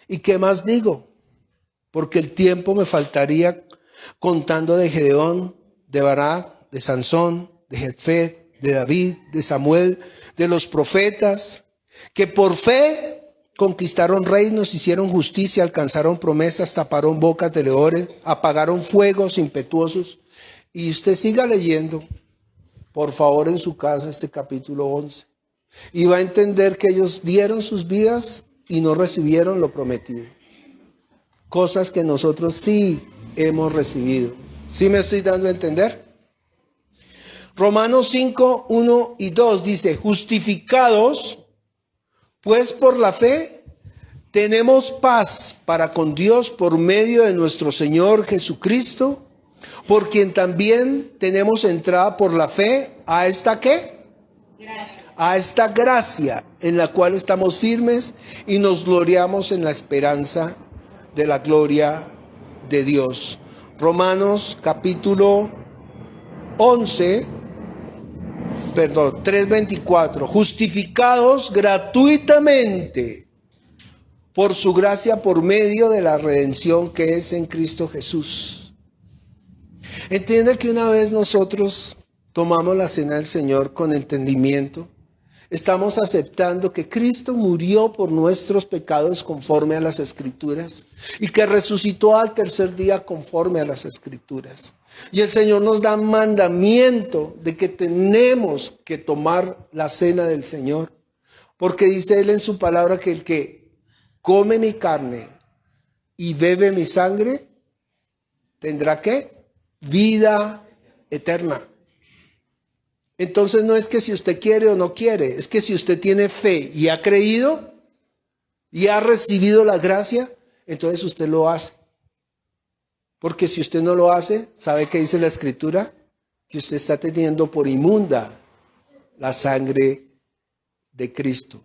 ¿Y qué más digo? Porque el tiempo me faltaría contando de Gedeón, de Barak, de Sansón, de Jefté, de David, de Samuel, de los profetas, que por fe conquistaron reinos, hicieron justicia, alcanzaron promesas, taparon bocas de leones, apagaron fuegos impetuosos. Y usted siga leyendo, por favor, en su casa este capítulo 11. Y va a entender que ellos dieron sus vidas y no recibieron lo prometido. Cosas que nosotros sí hemos recibido. ¿Sí me estoy dando a entender? Romanos 5, 1 y 2 dice, justificados pues por la fe, tenemos paz para con Dios por medio de nuestro Señor Jesucristo, por quien también tenemos entrada por la fe a esta ¿qué? A esta gracia en la cual estamos firmes y nos gloriamos en la esperanza de la gloria de Dios. Romanos capítulo 3:24. Justificados gratuitamente por su gracia por medio de la redención que es en Cristo Jesús. Entiende que una vez nosotros tomamos la cena del Señor con entendimiento, estamos aceptando que Cristo murió por nuestros pecados conforme a las Escrituras y que resucitó al tercer día conforme a las Escrituras. Y el Señor nos da mandamiento de que tenemos que tomar la cena del Señor, porque dice Él en su palabra que el que come mi carne y bebe mi sangre tendrá ¿qué? Vida eterna. Entonces no es que si usted quiere o no quiere, es que si usted tiene fe y ha creído y ha recibido la gracia, entonces usted lo hace. Porque si usted no lo hace, ¿sabe qué dice la Escritura? Que usted está teniendo por inmunda la sangre de Cristo.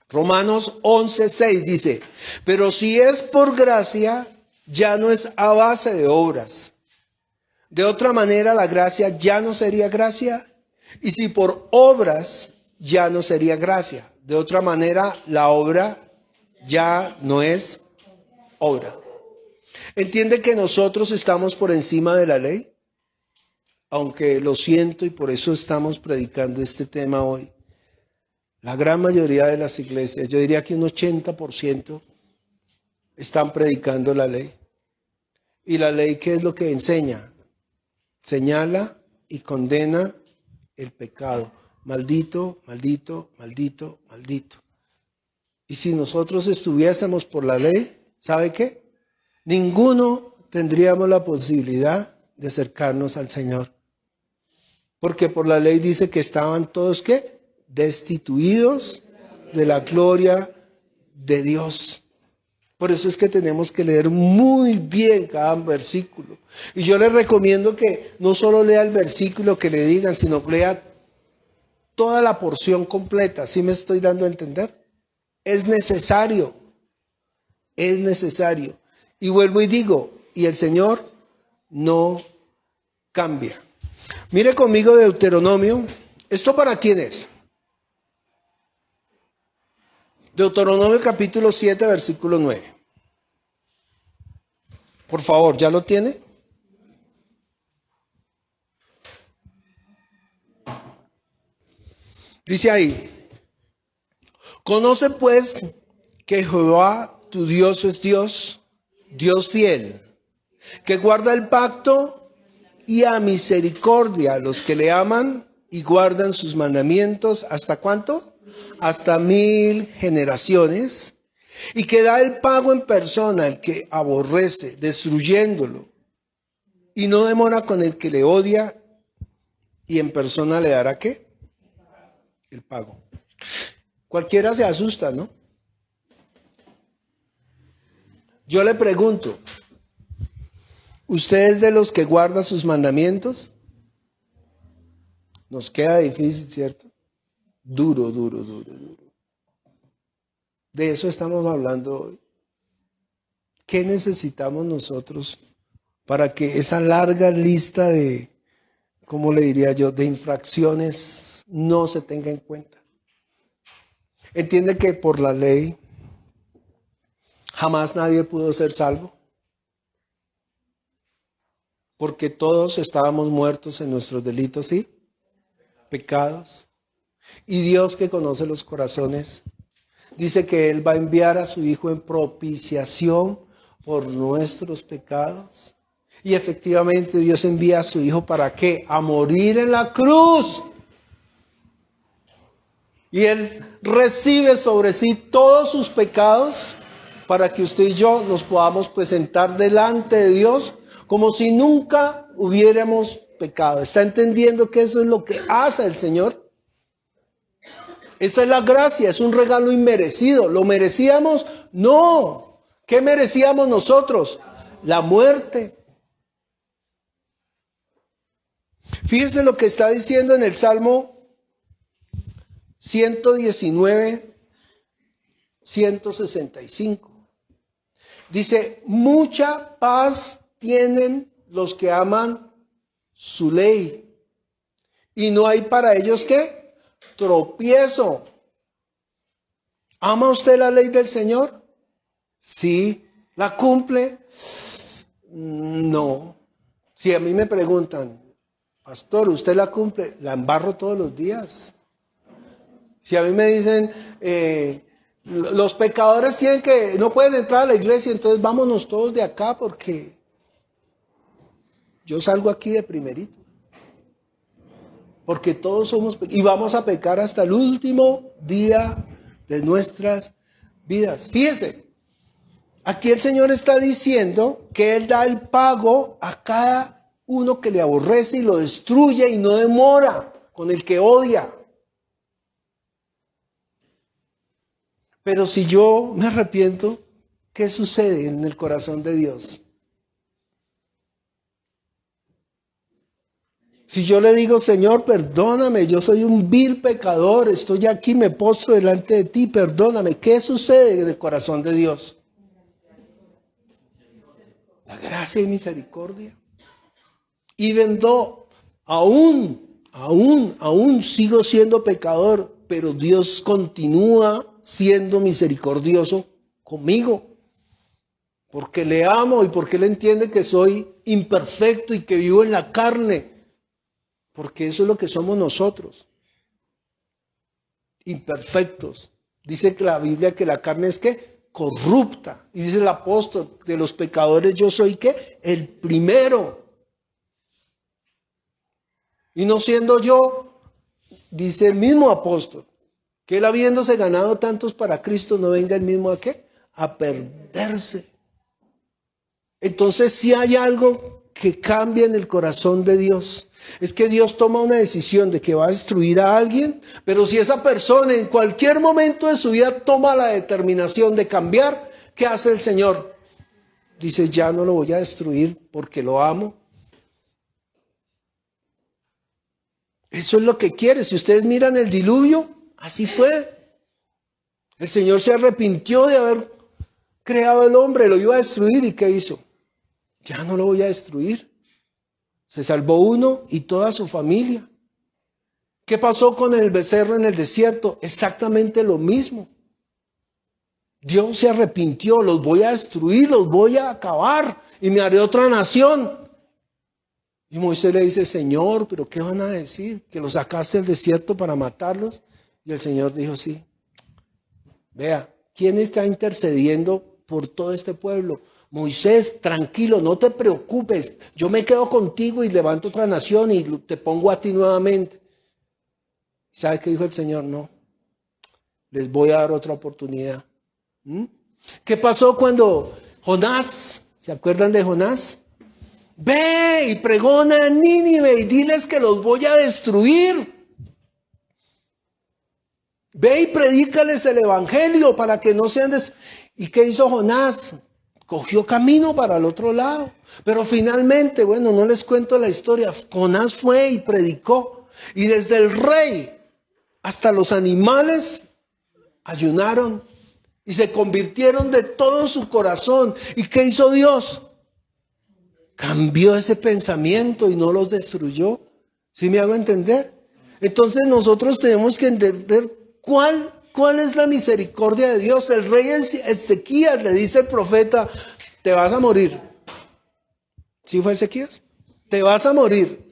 Romanos 11:6 dice, pero si es por gracia, ya no es a base de obras. De otra manera, la gracia ya no sería gracia, y si por obras, ya no sería gracia. De otra manera, la obra ya no es obra. ¿Entiende que nosotros estamos por encima de la ley? Aunque lo siento y por eso estamos predicando este tema hoy. La gran mayoría de las iglesias, yo diría que un 80%, están predicando la ley. ¿Y la ley qué es lo que enseña? Señala y condena el pecado. Maldito, maldito, maldito, maldito. Y si nosotros estuviésemos por la ley, ¿sabe qué? Ninguno tendríamos la posibilidad de acercarnos al Señor. Porque por la ley dice que estaban todos, ¿qué? Destituidos de la gloria de Dios. Por eso es que tenemos que leer muy bien cada versículo. Y yo les recomiendo que no solo lea el versículo que le digan, sino que lea toda la porción completa. ¿Sí me estoy dando a entender? Es necesario. Es necesario. Y vuelvo y digo, y el Señor no cambia. Mire conmigo Deuteronomio. ¿Esto para quién es? Deuteronomio capítulo 7, versículo 9. Por favor, ¿ya lo tiene? Dice ahí, conoce pues que Jehová tu Dios es Dios, Dios fiel, que guarda el pacto y a misericordia a los que le aman y guardan sus mandamientos. ¿Hasta cuánto? Hasta 1000 generaciones, y que da el pago en persona al que aborrece, destruyéndolo, y no demora con el que le odia, y en persona le dará ¿qué? El pago. Cualquiera se asusta, ¿no? Yo le pregunto, ¿usted es de los que guarda sus mandamientos? Nos queda difícil, ¿cierto? Duro, duro, duro, duro. De eso estamos hablando hoy. ¿Qué necesitamos nosotros para que esa larga lista de, ¿cómo le diría yo?, de infracciones no se tenga en cuenta? Entiende que por la ley jamás nadie pudo ser salvo, porque todos estábamos muertos en nuestros delitos y pecados. Y Dios, que conoce los corazones, dice que Él va a enviar a su Hijo en propiciación por nuestros pecados. Y efectivamente Dios envía a su Hijo ¿para qué? A morir en la cruz. Y Él recibe sobre sí todos sus pecados para que usted y yo nos podamos presentar delante de Dios como si nunca hubiéramos pecado. ¿Está entendiendo que eso es lo que hace el Señor? Esa es la gracia, es un regalo inmerecido. ¿Lo merecíamos? No. ¿Qué merecíamos nosotros? La muerte. Fíjense lo que está diciendo en el Salmo 119, 165. Dice, mucha paz tienen los que aman su ley, y no hay para ellos ¿qué? Tropiezo. ¿Ama usted la ley del Señor? Sí. ¿La cumple? No. Si a mí me preguntan, pastor, ¿usted la cumple? La embarro todos los días. Si a mí me dicen, los pecadores no pueden entrar a la iglesia, entonces vámonos todos de acá porque yo salgo aquí de primerito. Porque todos somos, y vamos a pecar hasta el último día de nuestras vidas. Fíjense, aquí el Señor está diciendo que Él da el pago a cada uno que le aborrece y lo destruye y no demora con el que odia. Pero si yo me arrepiento, ¿qué sucede en el corazón de Dios? Si yo le digo, Señor, perdóname, yo soy un vil pecador, estoy aquí, me postro delante de ti, perdóname, ¿qué sucede en el corazón de Dios? La gracia y misericordia. Even though, aún sigo siendo pecador, pero Dios continúa siendo misericordioso conmigo. Porque le amo y porque Él entiende que soy imperfecto y que vivo en la carne. Porque eso es lo que somos nosotros. Imperfectos. Dice que la Biblia que la carne es ¿qué? Corrupta. Y dice el apóstol, de los pecadores yo soy ¿qué? El primero. Y no siendo yo, dice el mismo apóstol, que él habiéndose ganado tantos para Cristo, no venga el mismo ¿a qué? A perderse. Entonces si hay algo que cambia en el corazón de Dios, es que Dios toma una decisión de que va a destruir a alguien, pero si esa persona en cualquier momento de su vida toma la determinación de cambiar, ¿qué hace el Señor? Dice, ya no lo voy a destruir porque lo amo. Eso es lo que quiere. Si ustedes miran el diluvio, así fue. El Señor se arrepintió de haber creado al hombre, lo iba a destruir, ¿y qué hizo? Ya no lo voy a destruir. Se salvó uno y toda su familia. ¿Qué pasó con el becerro en el desierto? Exactamente lo mismo. Dios se arrepintió, los voy a destruir, los voy a acabar y me haré otra nación. Y Moisés le dice, Señor, ¿pero qué van a decir? ¿Que los sacaste del desierto para matarlos? Y el Señor dijo, sí. Vea, ¿quién está intercediendo por todo este pueblo? Moisés, tranquilo, no te preocupes, yo me quedo contigo y levanto otra nación y te pongo a ti nuevamente. ¿Sabe qué dijo el Señor? No, les voy a dar otra oportunidad. ¿Qué pasó cuando Jonás, se acuerdan de Jonás? Ve y pregona a Nínive y diles que los voy a destruir. Ve y predícales el evangelio para que no sean ¿Y qué hizo Jonás? Cogió camino para el otro lado. Pero finalmente, bueno, no les cuento la historia. Jonás fue y predicó. Y desde el rey hasta los animales ayunaron. Y se convirtieron de todo su corazón. ¿Y qué hizo Dios? Cambió ese pensamiento y no los destruyó. ¿Sí me hago entender? Entonces nosotros tenemos que entender cuál es la misericordia de Dios. El rey Ezequías le dice al profeta, te vas a morir. ¿Sí fue Ezequías? Te vas a morir.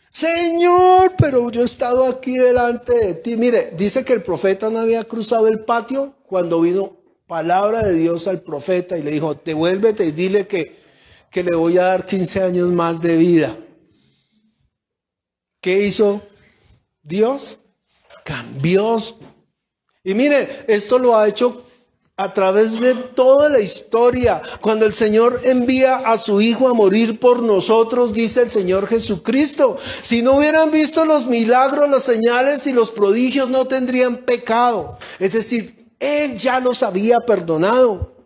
Señor, pero yo he estado aquí delante de ti. Mire, dice que el profeta no había cruzado el patio cuando vino palabra de Dios al profeta y le dijo, devuélvete y dile que le voy a dar 15 años más de vida. ¿Qué hizo Dios? Cambió. Y mire, esto lo ha hecho a través de toda la historia. Cuando el Señor envía a su Hijo a morir por nosotros, dice el Señor Jesucristo, si no hubieran visto los milagros, las señales y los prodigios, no tendrían pecado. Es decir, Él ya los había perdonado,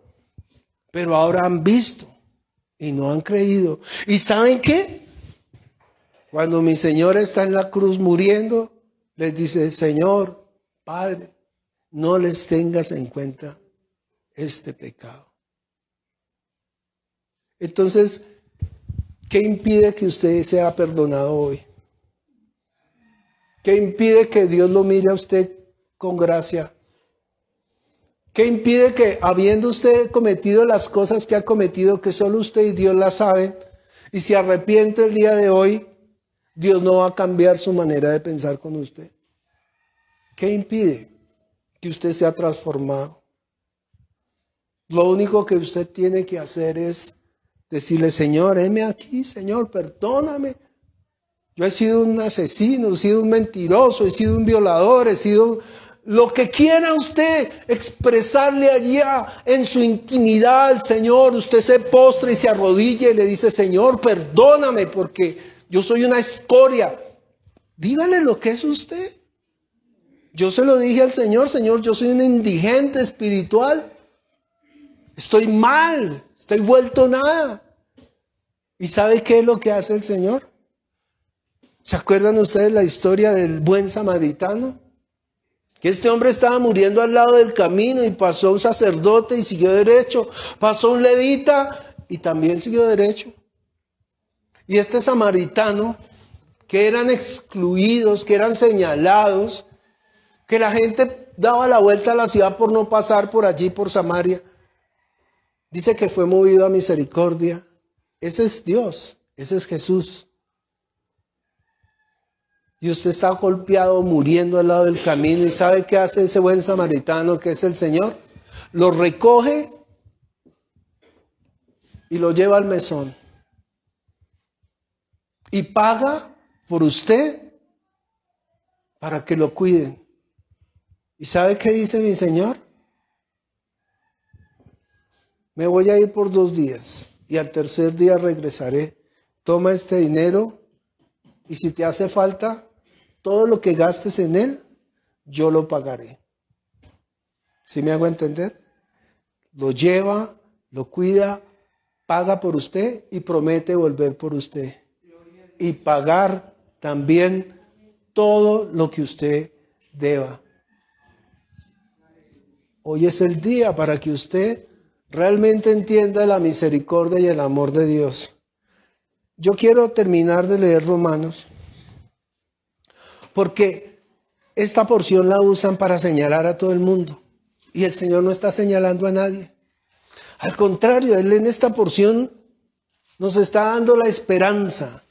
pero ahora han visto y no han creído. ¿Y saben qué? Cuando mi Señor está en la cruz muriendo, les dice, Señor, Padre, no les tengas en cuenta este pecado. Entonces, ¿qué impide que usted sea perdonado hoy? ¿Qué impide que Dios lo mire a usted con gracia? ¿Qué impide que, habiendo usted cometido las cosas que ha cometido, que solo usted y Dios las saben, y se arrepiente el día de hoy, Dios no va a cambiar su manera de pensar con usted? ¿Qué impide que usted sea transformado? Lo único que usted tiene que hacer es decirle, Señor, heme aquí, Señor, perdóname. Yo he sido un asesino, he sido un mentiroso, he sido un violador, he sido lo que quiera usted expresarle allá en su intimidad al Señor. Usted se postra y se arrodilla y le dice, Señor, perdóname porque yo soy una escoria. Dígale lo que es usted. Yo se lo dije al Señor, Señor, yo soy un indigente espiritual. Estoy mal, estoy vuelto nada. ¿Y sabe qué es lo que hace el Señor? ¿Se acuerdan ustedes la historia del buen samaritano? Que este hombre estaba muriendo al lado del camino y pasó un sacerdote y siguió derecho. Pasó un levita y también siguió derecho. Y este samaritano, que eran excluidos, que eran señalados, que la gente daba la vuelta a la ciudad por no pasar por allí, por Samaria, dice que fue movido a misericordia. Ese es Dios, ese es Jesús. Y usted está golpeado, muriendo al lado del camino. ¿Y sabe qué hace ese buen samaritano que es el Señor? Lo recoge y lo lleva al mesón. Y paga por usted para que lo cuiden. ¿Y sabe qué dice mi Señor? Me voy a ir por 2 días y al tercer día regresaré. Toma este dinero y si te hace falta, todo lo que gastes en él, yo lo pagaré. ¿Sí me hago entender? Lo lleva, lo cuida, paga por usted y promete volver por usted. Y pagar también todo lo que usted deba. Hoy es el día para que usted realmente entienda la misericordia y el amor de Dios. Yo quiero terminar de leer Romanos, porque esta porción la usan para señalar a todo el mundo. Y el Señor no está señalando a nadie. Al contrario, Él en esta porción nos está dando la esperanza.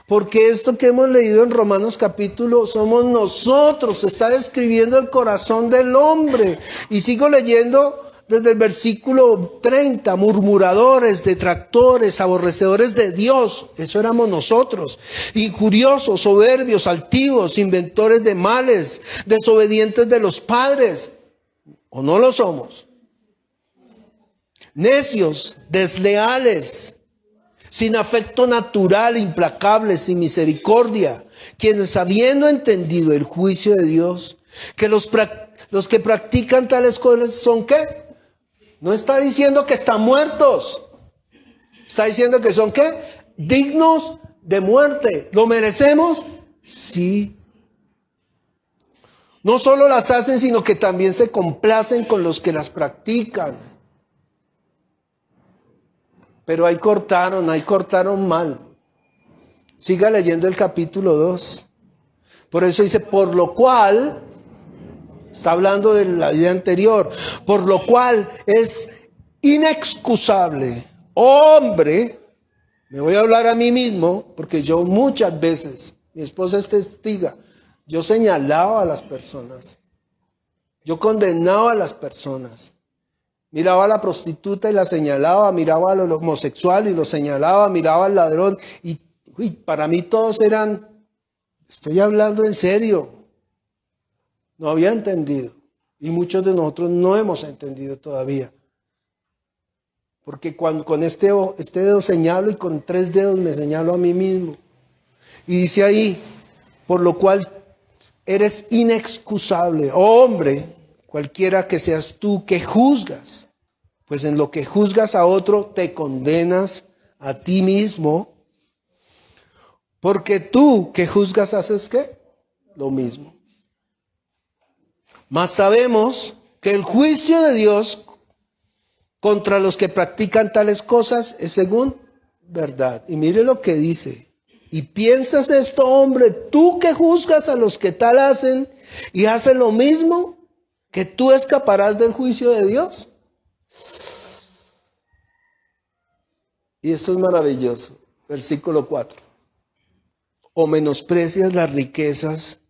Porque esto que hemos leído en Romanos capítulo somos nosotros, está describiendo el corazón del hombre. Y sigo leyendo desde el versículo 30, murmuradores, detractores, aborrecedores de Dios, eso éramos nosotros, injuriosos, soberbios, altivos, inventores de males, desobedientes de los padres, ¿o no lo somos? Necios, desleales, sin afecto natural, implacables, sin misericordia, quienes habiendo entendido el juicio de Dios, que los que practican tales cosas son ¿qué? No está diciendo que están muertos, está diciendo que son ¿qué? Dignos de muerte. ¿Lo merecemos? Sí. No solo las hacen, sino que también se complacen con los que las practican. Pero ahí cortaron mal. Siga leyendo el capítulo 2. Por eso dice, por lo cual, está hablando de la vida anterior, por lo cual es inexcusable, hombre, me voy a hablar a mí mismo, porque yo muchas veces, mi esposa es testiga, yo señalaba a las personas, yo condenaba a las personas. Miraba a la prostituta y la señalaba, miraba al homosexual y lo señalaba, miraba al ladrón y para mí todos eran, estoy hablando en serio, no había entendido y muchos de nosotros no hemos entendido todavía. Porque cuando con este dedo señalo y con 3 dedos me señalo a mí mismo. Y dice ahí, por lo cual eres inexcusable, oh hombre, cualquiera que seas tú que juzgas, pues en lo que juzgas a otro te condenas a ti mismo, porque tú que juzgas haces ¿qué? Lo mismo. Mas sabemos que el juicio de Dios contra los que practican tales cosas es según verdad. Y mire lo que dice. Y piensas esto, hombre, tú que juzgas a los que tal hacen y hacen lo mismo, que tú escaparás del juicio de Dios. Y esto es maravilloso. Versículo 4. O menosprecias las riquezas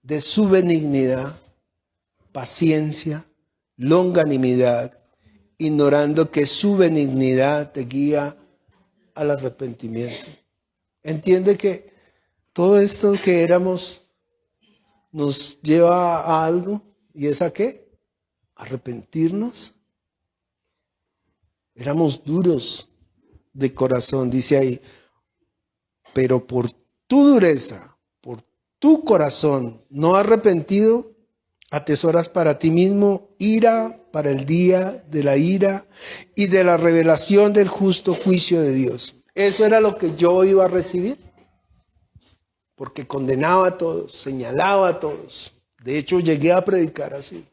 de su benignidad, paciencia, longanimidad, ignorando que su benignidad te guía al arrepentimiento. Entiende que todo esto que éramos nos lleva a algo, ¿y es a qué? Arrepentirnos. Éramos duros de corazón, dice ahí, pero por tu dureza, por tu corazón no arrepentido, atesoras para ti mismo ira para el día de la ira y de la revelación del justo juicio de Dios. Eso era lo que yo iba a recibir, porque condenaba a todos, señalaba a todos. De hecho, llegué a predicar así.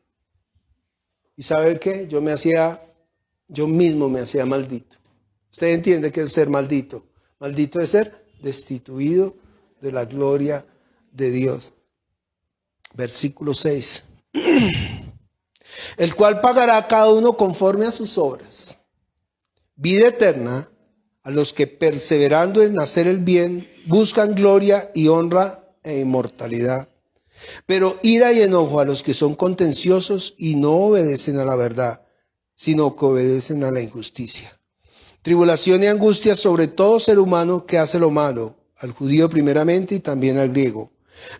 ¿Y sabe qué? Yo mismo me hacía maldito. Usted entiende qué es ser maldito. Maldito es ser destituido de la gloria de Dios. Versículo 6. El cual pagará a cada uno conforme a sus obras. Vida eterna a los que perseverando en hacer el bien buscan gloria y honra e inmortalidad. Pero ira y enojo a los que son contenciosos y no obedecen a la verdad, sino que obedecen a la injusticia. Tribulación y angustia sobre todo ser humano que hace lo malo, al judío primeramente y también al griego.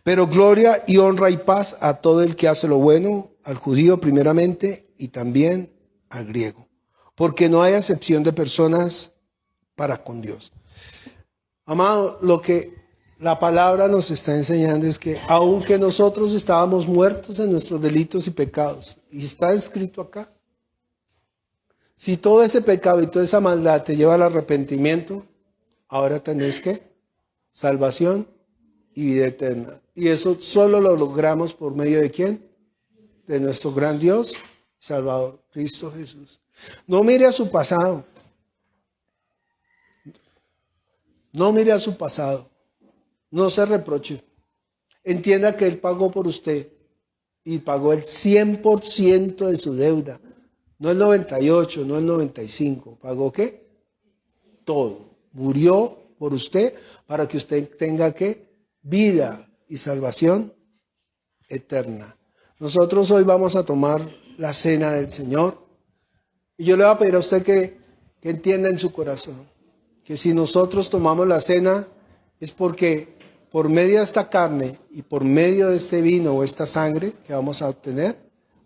Pero gloria y honra y paz a todo el que hace lo bueno, al judío primeramente y también al griego. Porque no hay acepción de personas para con Dios. Amado, lo que la palabra nos está enseñando es que aunque nosotros estábamos muertos en nuestros delitos y pecados, y está escrito acá, si todo ese pecado y toda esa maldad te lleva al arrepentimiento, ahora tenés que salvación y vida eterna. Y eso solo lo logramos por medio de ¿quién? De nuestro gran Dios, Salvador, Cristo Jesús. No mire a su pasado. No mire a su pasado. No se reproche. Entienda que Él pagó por usted y pagó el 100% de su deuda. No el 98, no el 95. ¿Pagó qué? Todo. Murió por usted para que usted tenga ¿qué? Vida y salvación eterna. Nosotros hoy vamos a tomar la cena del Señor. Y yo le voy a pedir a usted que entienda en su corazón que si nosotros tomamos la cena es porque por medio de esta carne y por medio de este vino o esta sangre que vamos a obtener,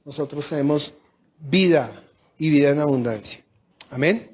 nosotros tenemos vida y vida en abundancia. Amén.